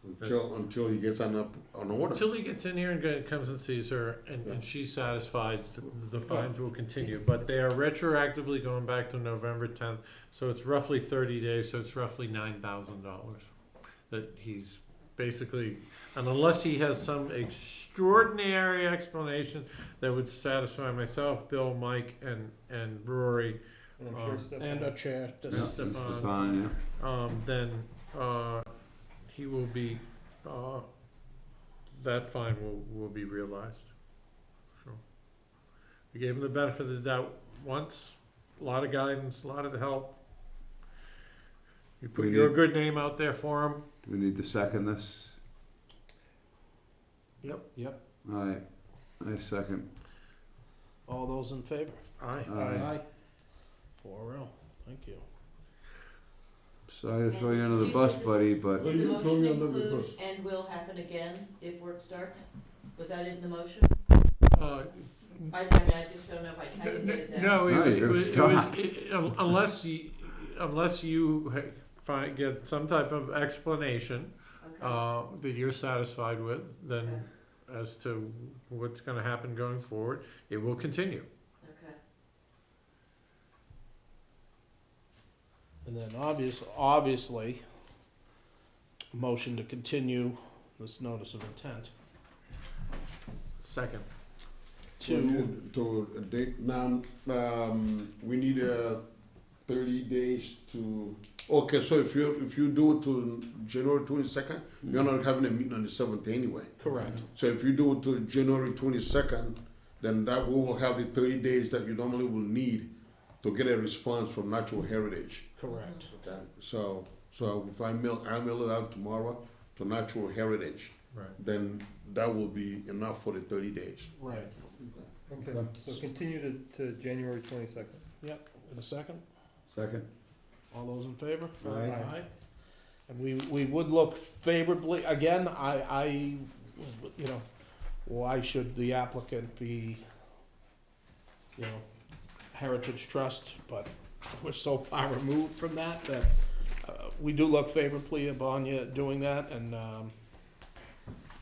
Until he gets on order. until he gets in here and comes and sees her, and she's satisfied. The fines will continue, but they are retroactively going back to November 10th, so it's roughly 30 days. So it's roughly $9,000 that he's basically, and unless he has some extraordinary explanation that would satisfy myself, Bill, Mike, and Rory, And I'm sure Stefan. And a chair. and Stefan, Fine, then he will be, that fine will be realized. So, we gave him the benefit of the doubt once, a lot of guidance, a lot of help. You put your good name out there for him. Do we need to second this? Yep. Alright, I second. All those in favor? Aye. Aye. 4-0, thank you. Sorry to throw you under the bus, buddy, but Well, Did the you throw motion me under the include bus. and will happen again if work starts? Was that in the motion? Uh, I mean, I just don't know if I didn't get it down. No, No, it you're was, stuck. unless you get some type of explanation Okay. that you're satisfied with, then as to what's gonna happen going forward, it will continue. Okay. And then obviously, motion to continue this notice of intent Second. To a date, now, we need 30 days to, okay, so if you do it to January 22nd, you're not having a meeting on the 7th anyway. Correct. So if you do it to January 22nd, then that we will have the 30 days that you normally will need to get a response from Natural Heritage. Correct. Okay, so if I mail it out tomorrow to Natural Heritage, Right. then that will be enough for the 30 days. Right. Okay, so continue to January 22nd. Yep, in a second. second. All those in favor? Aye. And we would look favorably, again, you know, why should the applicant be, you know, Heritage Trust, but we're so far removed from that we do look favorably upon you doing that, and,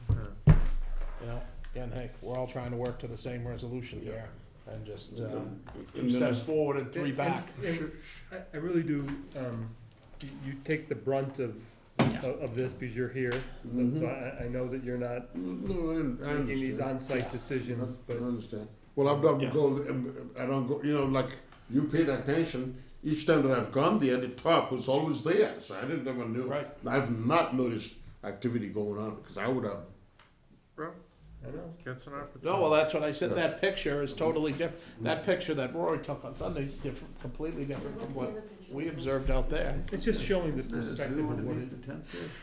you know, again, hey, we're all trying to work to the same resolution here, and just, two steps forward and 3 back. And I really do, you take the brunt of this because you're here, so I know that you're not No, I making these understand. on-site decisions, I but understand. Well, I don't go, you know, like, you paid attention, each time that I've gone there, the top was always there, so I didn't ever knew. Right. I've not noticed activity going on, because I would have, I know. Gets an opportunity. No, well, that's what I said, that picture is totally different, that picture that Rory took on Sunday is different, completely different from what we observed out there. It's just showing the perspective of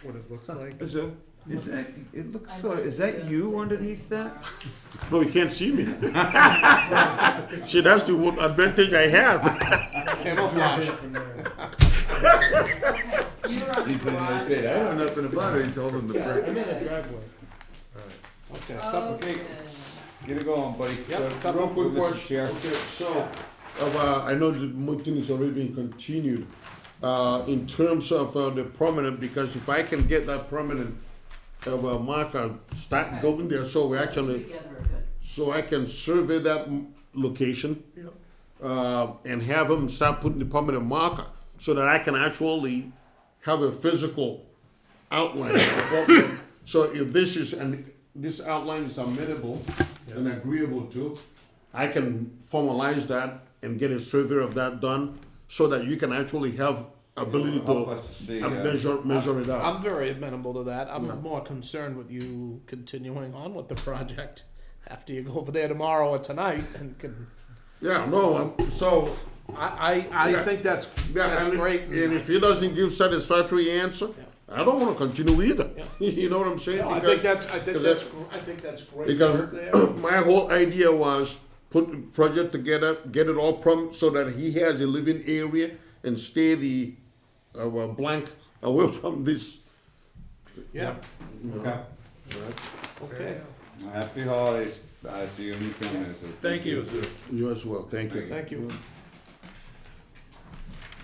what it looks like. So, is that, it looks so, is that you underneath that? no, you can't see me. See, that's the one advantage I have. Camouflage. You were on the I garage. said, I know nothing about it, he's holding the I'm bricks. in a driveway. Okay, Okay. Get it going, buddy. Yep, So, Real quick Mr. question. Chair. Okay, so, I know the meeting is already being continued. In terms of the permanent, because if I can get that permanent marker, start going there, so we actually, Together are good. so I can survey that location. And have them start putting the permanent marker, so that I can actually have a physical outline. So if this outline is amenable and agreeable to, I can formalize that and get a survey of that done, so that you can actually have ability Help to us to see, measure it out. I'm very amenable to that. I'm more concerned with you continuing on with the project after you go over there tomorrow or tonight and can, Yeah, no, so, I Yeah. think that's and great. and if he doesn't give satisfactory answer, I don't wanna continue either. Yeah. You know what I'm saying? No, I Because- think that's great Because work there. my whole idea was put the project together, get it all so that he has a living area and stay the blank away from this. Yeah, Okay. okay. Happy holidays to you and your family. Thank you. You as well, thank you. Thank you.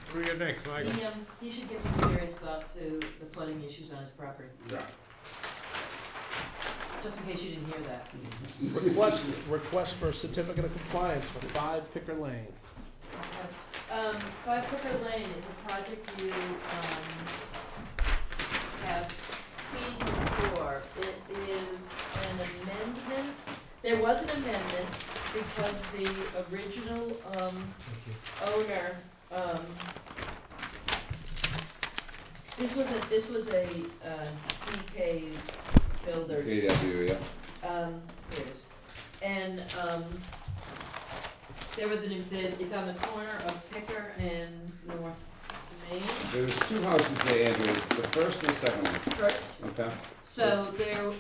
Who you got next, Mike? He should give some serious thought to the flooding issues on his property, Yeah. just in case you didn't hear that. Request for a certificate of compliance for 5 Picker Lane. Five Picker Lane is a project you, have seen before. It is an amendment, there was an amendment because the original, owner, this was a, DK Builders. KW, yeah. Here it is. And, there was it's on the corner of Picker and North Main There's 2 houses there, Andrew, the first and the second one, first. okay? So there,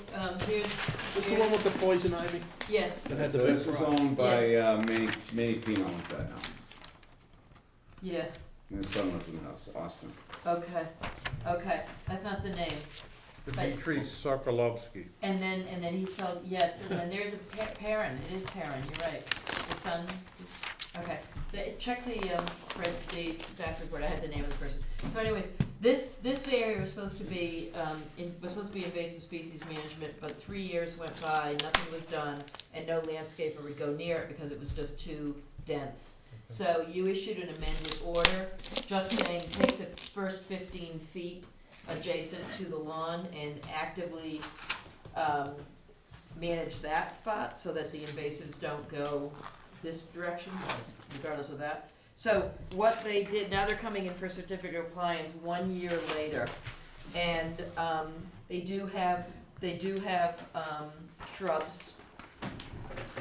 This the one with the poison ivy yes, that had the So big this is problem? owned by, Manny Pino owns that now. yeah, And his son lives in the house, Austin. okay, that's not the name. Dmitry Sokolovsky. And then he sold, yes, and then there's a Perrin, it is Perrin, you're right. The son, okay. Check the staff report, I had the name of the person. So anyways, this area was supposed to be, invasive species management, but 3 years went by, nothing was done, and no landscaper would go near it because it was just too dense. So you issued an amended order, just saying take the first 15 feet adjacent to the lawn and actively manage that spot so that the invasives don't go this direction, regardless of that. So what they did, now they're coming in for certificate of compliance 1 year later. And they do have shrubs.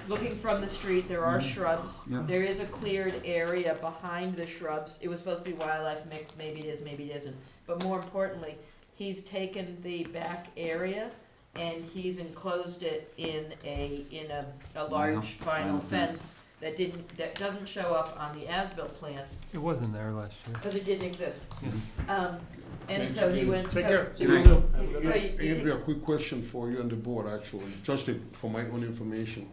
Looking from the street, there are shrubs. Yeah. There is a cleared area behind the shrubs. It was supposed to be wildlife mix, maybe it is, maybe it isn't. But more importantly, he's taken the back area and he's enclosed it in a large vinyl fence that doesn't show up on the as-built plan, It wasn't there last year. because it didn't exist. And Thanks so he again. went, Take care. so You you- too. so you- Andrea, quick question for you and the board, actually, just for my own information.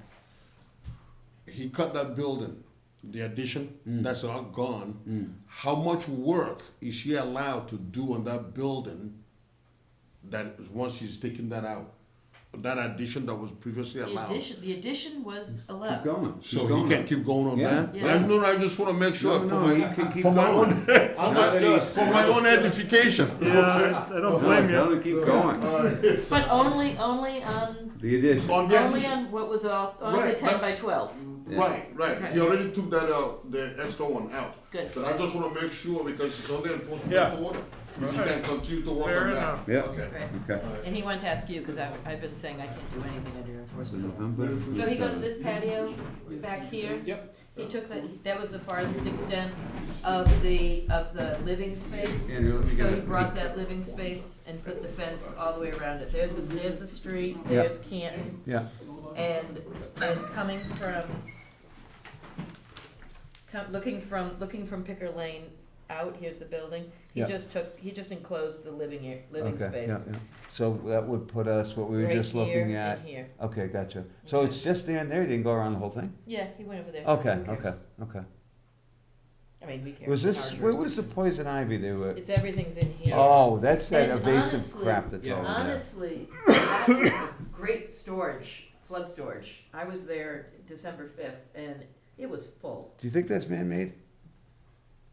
He cut that building, the addition, that's all gone. How much work is he allowed to do on that building that, once he's taken that out? That addition that was previously allowed? the addition was Keep allowed. going. So he can keep going on Yeah. that? Yeah. No, I just wanna make sure No, for you can keep for my going. own, for my own edification. Yeah, I don't blame you. Tell him to keep going. But only on, The addition. On the only addition. on what was off, on the Right, 10 but- by 12. Right, Okay. he already took that out, the extra one out. Good. But I just wanna make sure, because it's on the enforcement Yeah. order, if you can continue to work Fair on that. enough. Yeah, Okay. Right. okay. And he wanted to ask you, because I've been saying I can't do anything under enforcement. November. So he goes, this patio back here, Yep. he took that was the farthest extent of the living space. Andrew, let me So get he it. brought that living space and put the fence all the way around it. There's the street, Yeah. there's Canton, Yeah, and coming looking from Picker Lane out, here's the building. He Yeah. just enclosed the living okay, space. yeah. So that would put us, what we were Right just looking here at. and here. Okay, gotcha. So it's just there and there, you didn't go around the whole thing? Yeah, he went over there. Okay, Who cares? okay. I mean, we care. Was this, It's our where was the poison ivy they were? It's everything's in here. Oh, that's that And evasive honestly- crap that's Yeah. over there. Honestly, that great storage, flood storage. I was there December 5th and it was full. Do you think that's man-made?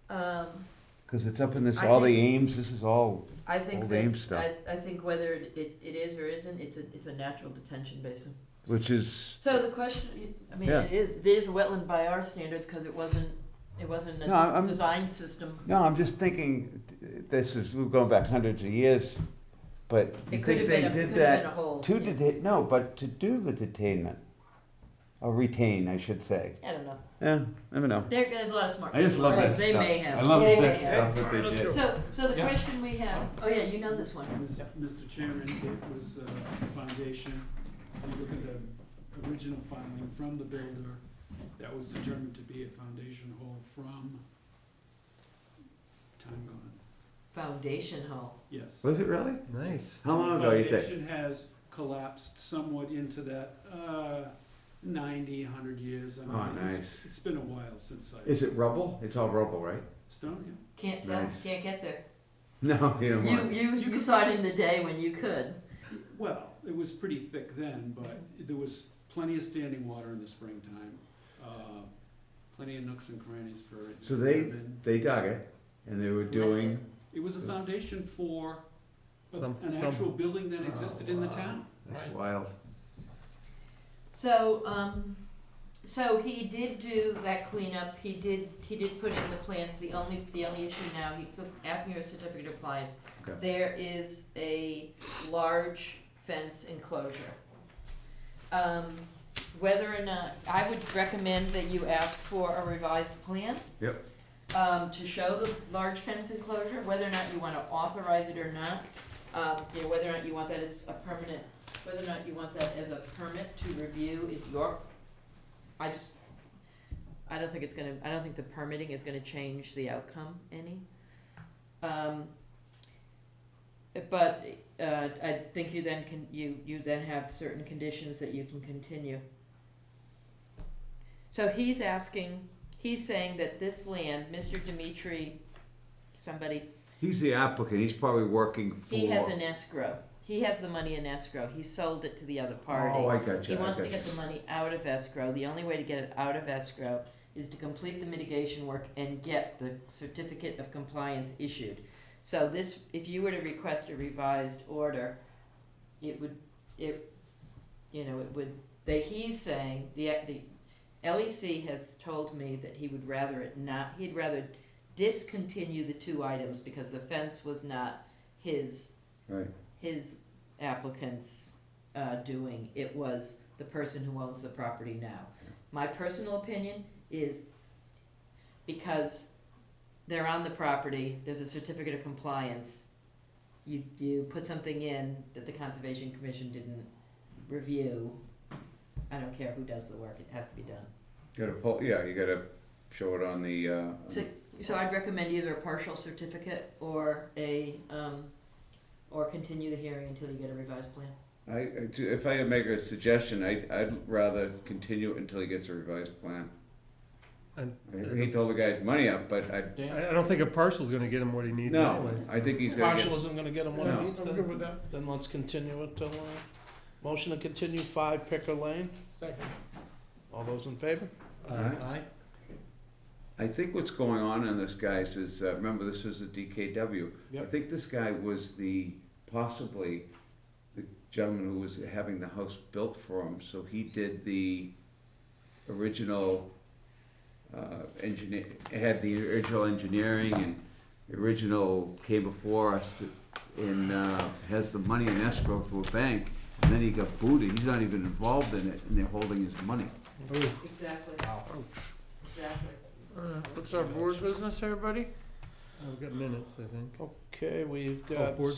Um, Cause it's up in this, I all the think- Ames, this is all, I think Old that, Ames stuff. I think whether it is or isn't, it's a natural detention basin. which is, So the question, I mean, Yeah. it is a wetland by our standards because it wasn't No, I'm- a design system. no, I'm just thinking, we're going back hundreds of years, but you It could think have they been, it did could have been a that whole. to yeah. detain, no, but to do the detainment, or retain, I should say. I don't know. Yeah, never know. There's a lot of smart I just people. love that They stuff. may have. I love They may that have. stuff that they Let's did. go. So the question we have, oh yeah, you know this one. Mr. Chairman, it was a foundation. If you look at the original filing from the builder, that was determined to be a foundation hole from time gone. Foundation hole. Yes. Was it really? Nice. How long ago, you think? Foundation has collapsed somewhat into that, 90, 100 years. I mean, Oh, it's- nice. It's been a while since I. Is it rubble? It's all rubble, right? Stone, yeah. Can't tell, Nice. can't get there. No, you don't want. You saw it in the day when you could. Well, it was pretty thick then, but there was plenty of standing water in the springtime. Plenty of nooks and crannies for. So they urban. dug it, and they were doing. It was a foundation for Some- an some- actual building that existed in the town. That's Right. wild. So he did do that cleanup, he did put in the plans, the only issue now, he's asking for a certificate of compliance. Okay. There is a large fence enclosure. Whether or not, I would recommend that you ask for a revised plan. Yep. To show the large fence enclosure, whether or not you wanna authorize it or not, whether or not you want that as a permanent, whether or not you want that as a permit to review is your, I don't think the permitting is gonna change the outcome any. But, I think you then you then have certain conditions that you can continue. So he's saying that this land, Mr. Dimitri, He's the applicant. He's probably working for. he has an escrow. He has the money in escrow. He sold it to the other party. Oh, I got you. He wants to get the money out of escrow. The only way to get it out of escrow is to complete the mitigation work and get the certificate of compliance issued. So this, if you were to request a revised order, he's saying, the LEC has told me that he would rather it not, he'd rather discontinue the two items because the fence was not his applicant's doing. It was the person who owns the property now. My personal opinion is because they're on the property, there's a certificate of compliance, you put something in that the Conservation Commission didn't review. I don't care who does the work, it has to be done. You gotta show it on the. So I'd recommend either a partial certificate or or continue the hearing until you get a revised plan. If I make a suggestion, I'd rather continue it until he gets a revised plan. I hate to hold the guy's money up, but Dan? I don't think a partial's gonna get him what he needs no, anyway. I think he's gonna Marshall isn't gonna get him what No. he needs, I'm good with that. then let's continue it till, motion to continue 5 Picker Lane. Second. All those in favor? Alright. Aye. I think what's going on in this, guys, is, remember, this is a DKW. I Yep. think this guy was possibly the gentleman who was having the house built for him, so he did the original, had the original engineering, and the original came before us, and, has the money in escrow through a bank, and then he got booted. He's not even involved in it, and they're holding his money. Exactly. Wow. Exactly. What's our board business, everybody? We've got minutes, I think. Okay, we've Oh, got, board.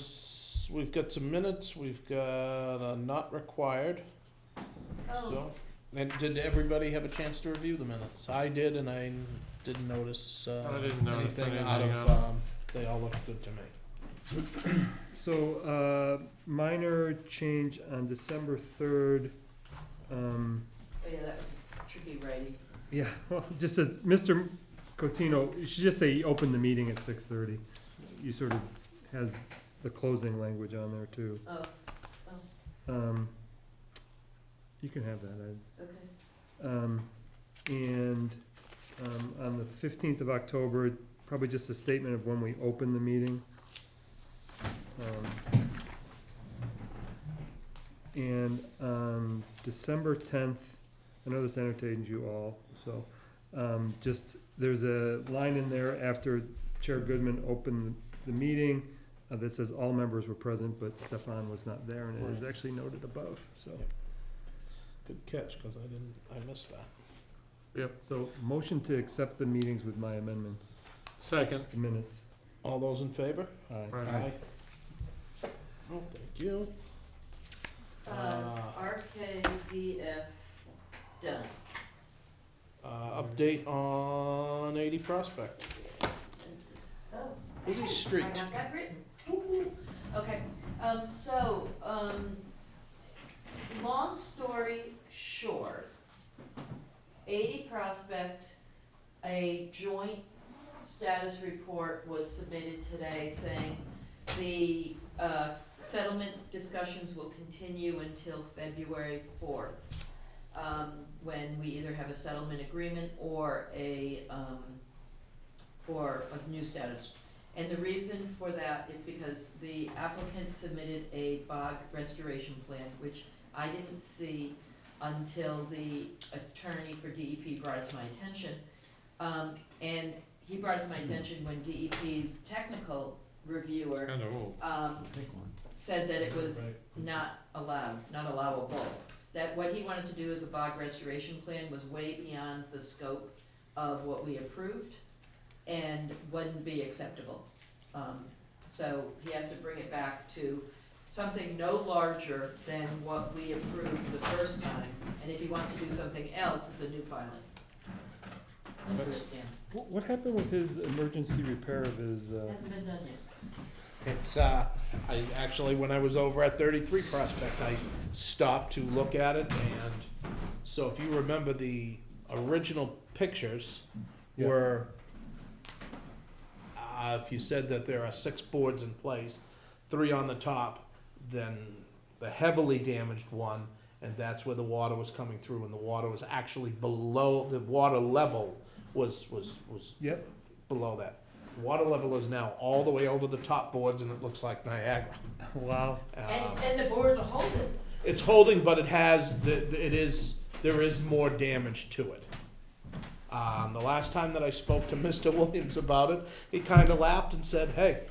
we've got some minutes, we've got, not required, Oh, so. And did everybody have a chance to review the minutes? I did, and I didn't notice, I didn't notice anything out anything of, on they all looked good to me. So, minor change on December 3rd. oh yeah, that was tricky writing. Yeah, well, it just says, Mr. Cotino, you should just say he opened the meeting at 6:30. You sort of has the closing language on there too. Oh, You can have that, okay. and, on the 15th of October, probably just a statement of when we opened the meeting. And on December 10th, I know this entertains you all, so, just, there's a line in there after Chair Goodman opened the meeting, that says all members were present, but Stefan was not there, and it is actually noted above, so. Good catch, cause I missed that. So, motion to accept the meetings with my amendments, Second. the minutes. All those in favor? Aye. Aye. Oh, thank you. RKDF done. Update on 80 Prospect, Oh. Busy Street. I got that written. Okay, long story short, 80 Prospect, a joint status report was submitted today saying the settlement discussions will continue until February 4th, when we either have a settlement agreement or a new status. And the reason for that is because the applicant submitted a bog restoration plan, which I didn't see until the attorney for DEP brought it to my attention. And he brought it to my attention when DEP's technical reviewer Kind of old. said that it was not allowable. That what he wanted to do as a bog restoration plan was way beyond the scope of what we approved and wouldn't be acceptable. So he has to bring it back to something no larger than what we approved the first time, and if he wants to do something else, it's a new filing. That's where it stands. What happened with his emergency repair of his, Hasn't been done yet. It's, I actually, when I was over at 33 Prospect, I stopped to look at it, and so if you remember, the original pictures Yeah. were, if you said that there are 6 boards in place, 3 on the top, then the heavily damaged one, and that's where the water was coming through, and the water was actually below, the water level was Yep. below that. The water level is now all the way over the top boards, and it looks like Niagara. Wow. And the boards are holding. It's holding, but it has, there is more damage to it. The last time that I spoke to Mr. Williams about it, he kind of laughed and said, hey,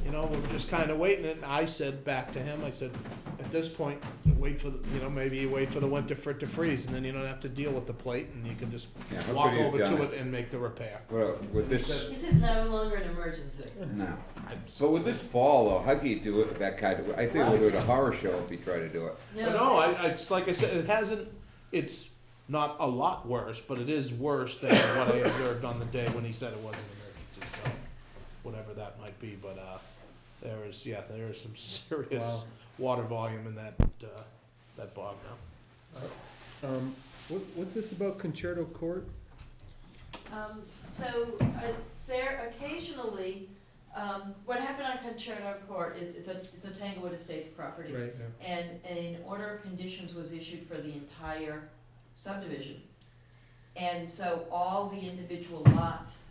you know, we're just kind of waiting. And I said back to him, I said, at this point, wait for the, you know, maybe you wait for the winter for it to freeze, and then you don't have to deal with the plate, and you can just Yeah, how walk could he have over done to it? it and make the repair. Well, with this, This is no longer an emergency. no. But with this fall though, how can you do it, that kind of, I think we'll do it a horror show if you try to do it. But no, it's like I said, it hasn't, it's not a lot worse, but it is worse than what I observed on the day when he said it was an emergency, so whatever that might be, but, there is some serious Wow. water volume in that bog now. What's this about Concerto Court? There occasionally, what happened on Concerto Court is, it's a Tanglewood Estates property. Right, yeah. And an order of conditions was issued for the entire subdivision. And so all the individual lots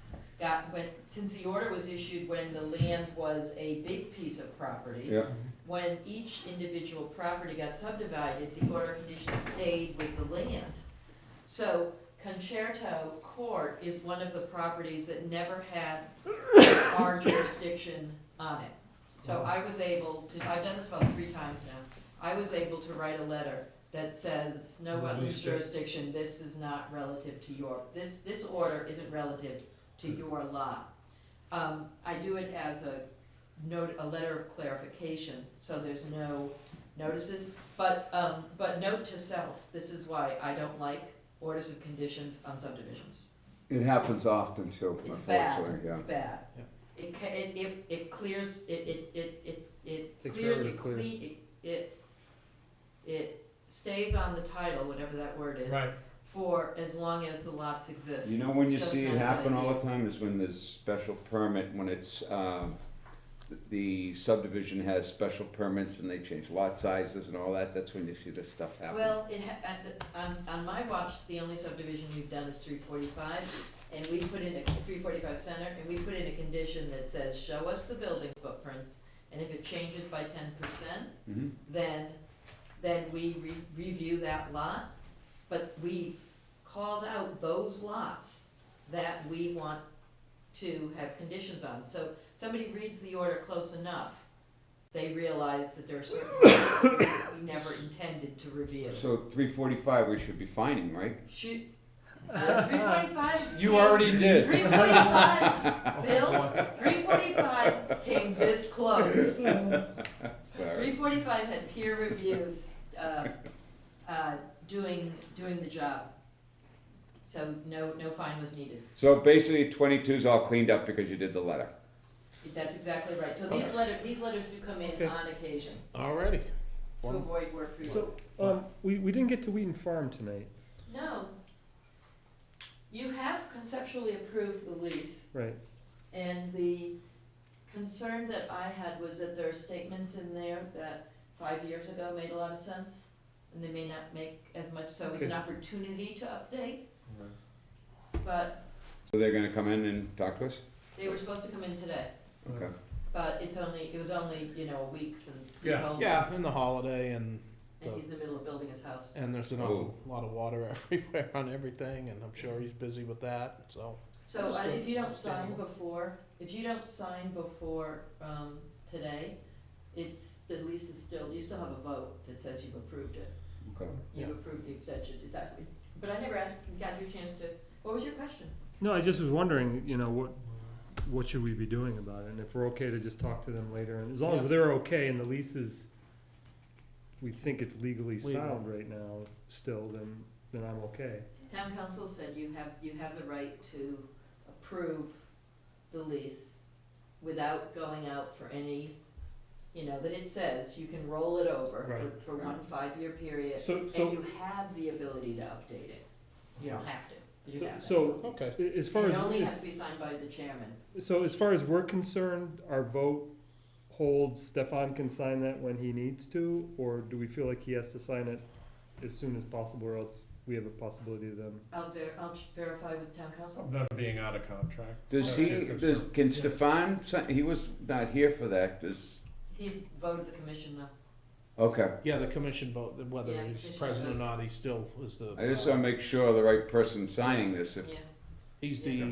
since the order was issued when the land was a big piece of property, Yeah. when each individual property got subdivided, the order of conditions stayed with the land. So Concerto Court is one of the properties that never had our jurisdiction on it. So I was able to, I've done this about 3 times now, I was able to write a letter that says, no wetlands jurisdiction, this is not relative to your, this order isn't relative to your lot. I do it as a letter of clarification, so there's no notices, but note to self, this is why I don't like orders of conditions on subdivisions. It happens often too, It's bad, unfortunately, yeah. it's bad. Yeah. It clears, it Takes clear, forever to clear. it stays on the title, whatever that word is. Right. For as long as the lots exist. You know when you It's just see not it a good happen all idea. the time is when there's special permit, when it's, the subdivision has special permits and they change lot sizes and all that, that's when you see this stuff happen. Well, on my watch, the only subdivision we've done is 345, and we put in a 345 center, and we put in a condition that says, show us the building footprints, and if it changes by 10%, Mhm. then we review that lot, but we called out those lots that we want to have conditions on. So somebody reads the order close enough, they realize that there are certain lots that we never intended to review. So 345 we should be finding, right? Shoot, 345? You already did. 345, Bill, 345 came this close. Sorry. 345 had peer reviews, doing the job. So no fine was needed. So basically 22's all cleaned up because you did the letter. That's exactly right. So these letters do come in on occasion Alrighty. to avoid work for you. So, We didn't get to Wheaton Farm tonight, No. You have conceptually approved the lease, right? and the concern that I had was that there are statements in there that 5 years ago made a lot of sense, and they may not make as much, so it's an Okay. opportunity to update. But So they're gonna come in and talk to us? they were supposed to come in today, Okay. but it was only, a week since we Yeah. told him, Yeah, in the holiday, and and he's in the middle of building his house. there's an awful lot of water everywhere on everything, and I'm sure he's busy with that, so. So Understood. if you don't sign Understandable. before, today, the lease is still, you still have a vote that says you've approved it. Okay. You've Yeah. approved the extension, exactly. But I never got you a chance to, what was your question? No, I just was wondering, what should we be doing about it, and if we're okay to just talk to them later, and as long Yeah. as they're okay and the lease is, we think it's legally Legal. sound right now still, then I'm okay. Town council said you have the right to approve the lease without going out for any, that it says you can roll it over Right. for 1 5-year period, So, and you have the ability to update it. You don't have to, but you have it. so, Okay. as far And as, it only has to be signed by the chairman. so as far as we're concerned, our vote holds, Stefan can sign that when he needs to, or do we feel like he has to sign it as soon as possible, or else we have a possibility of them? I'll verify with town council. Of them being out of contract. Does can Stefan, he was not here for that, He's voted the commission though. okay. Yeah, the commission vote, whether Yeah, he's commission president or vote. not, he still is the. I just wanna make sure the right person's signing this, if, Yeah. He's the,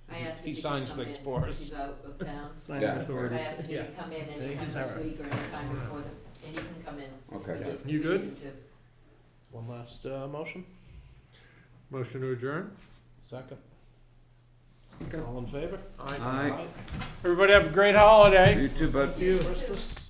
I asked if he could signs come things in for because us. He's out of town. Sign Yeah. authority. I asked if he could Yeah. come in Yeah, anytime he's this alright. week or anytime before and he can come in. okay. We did- You good? we needed one last, motion, Motion to adjourn? second. Okay. All in favor? Aye. Everybody have a great holiday. You too, bud. Christmas.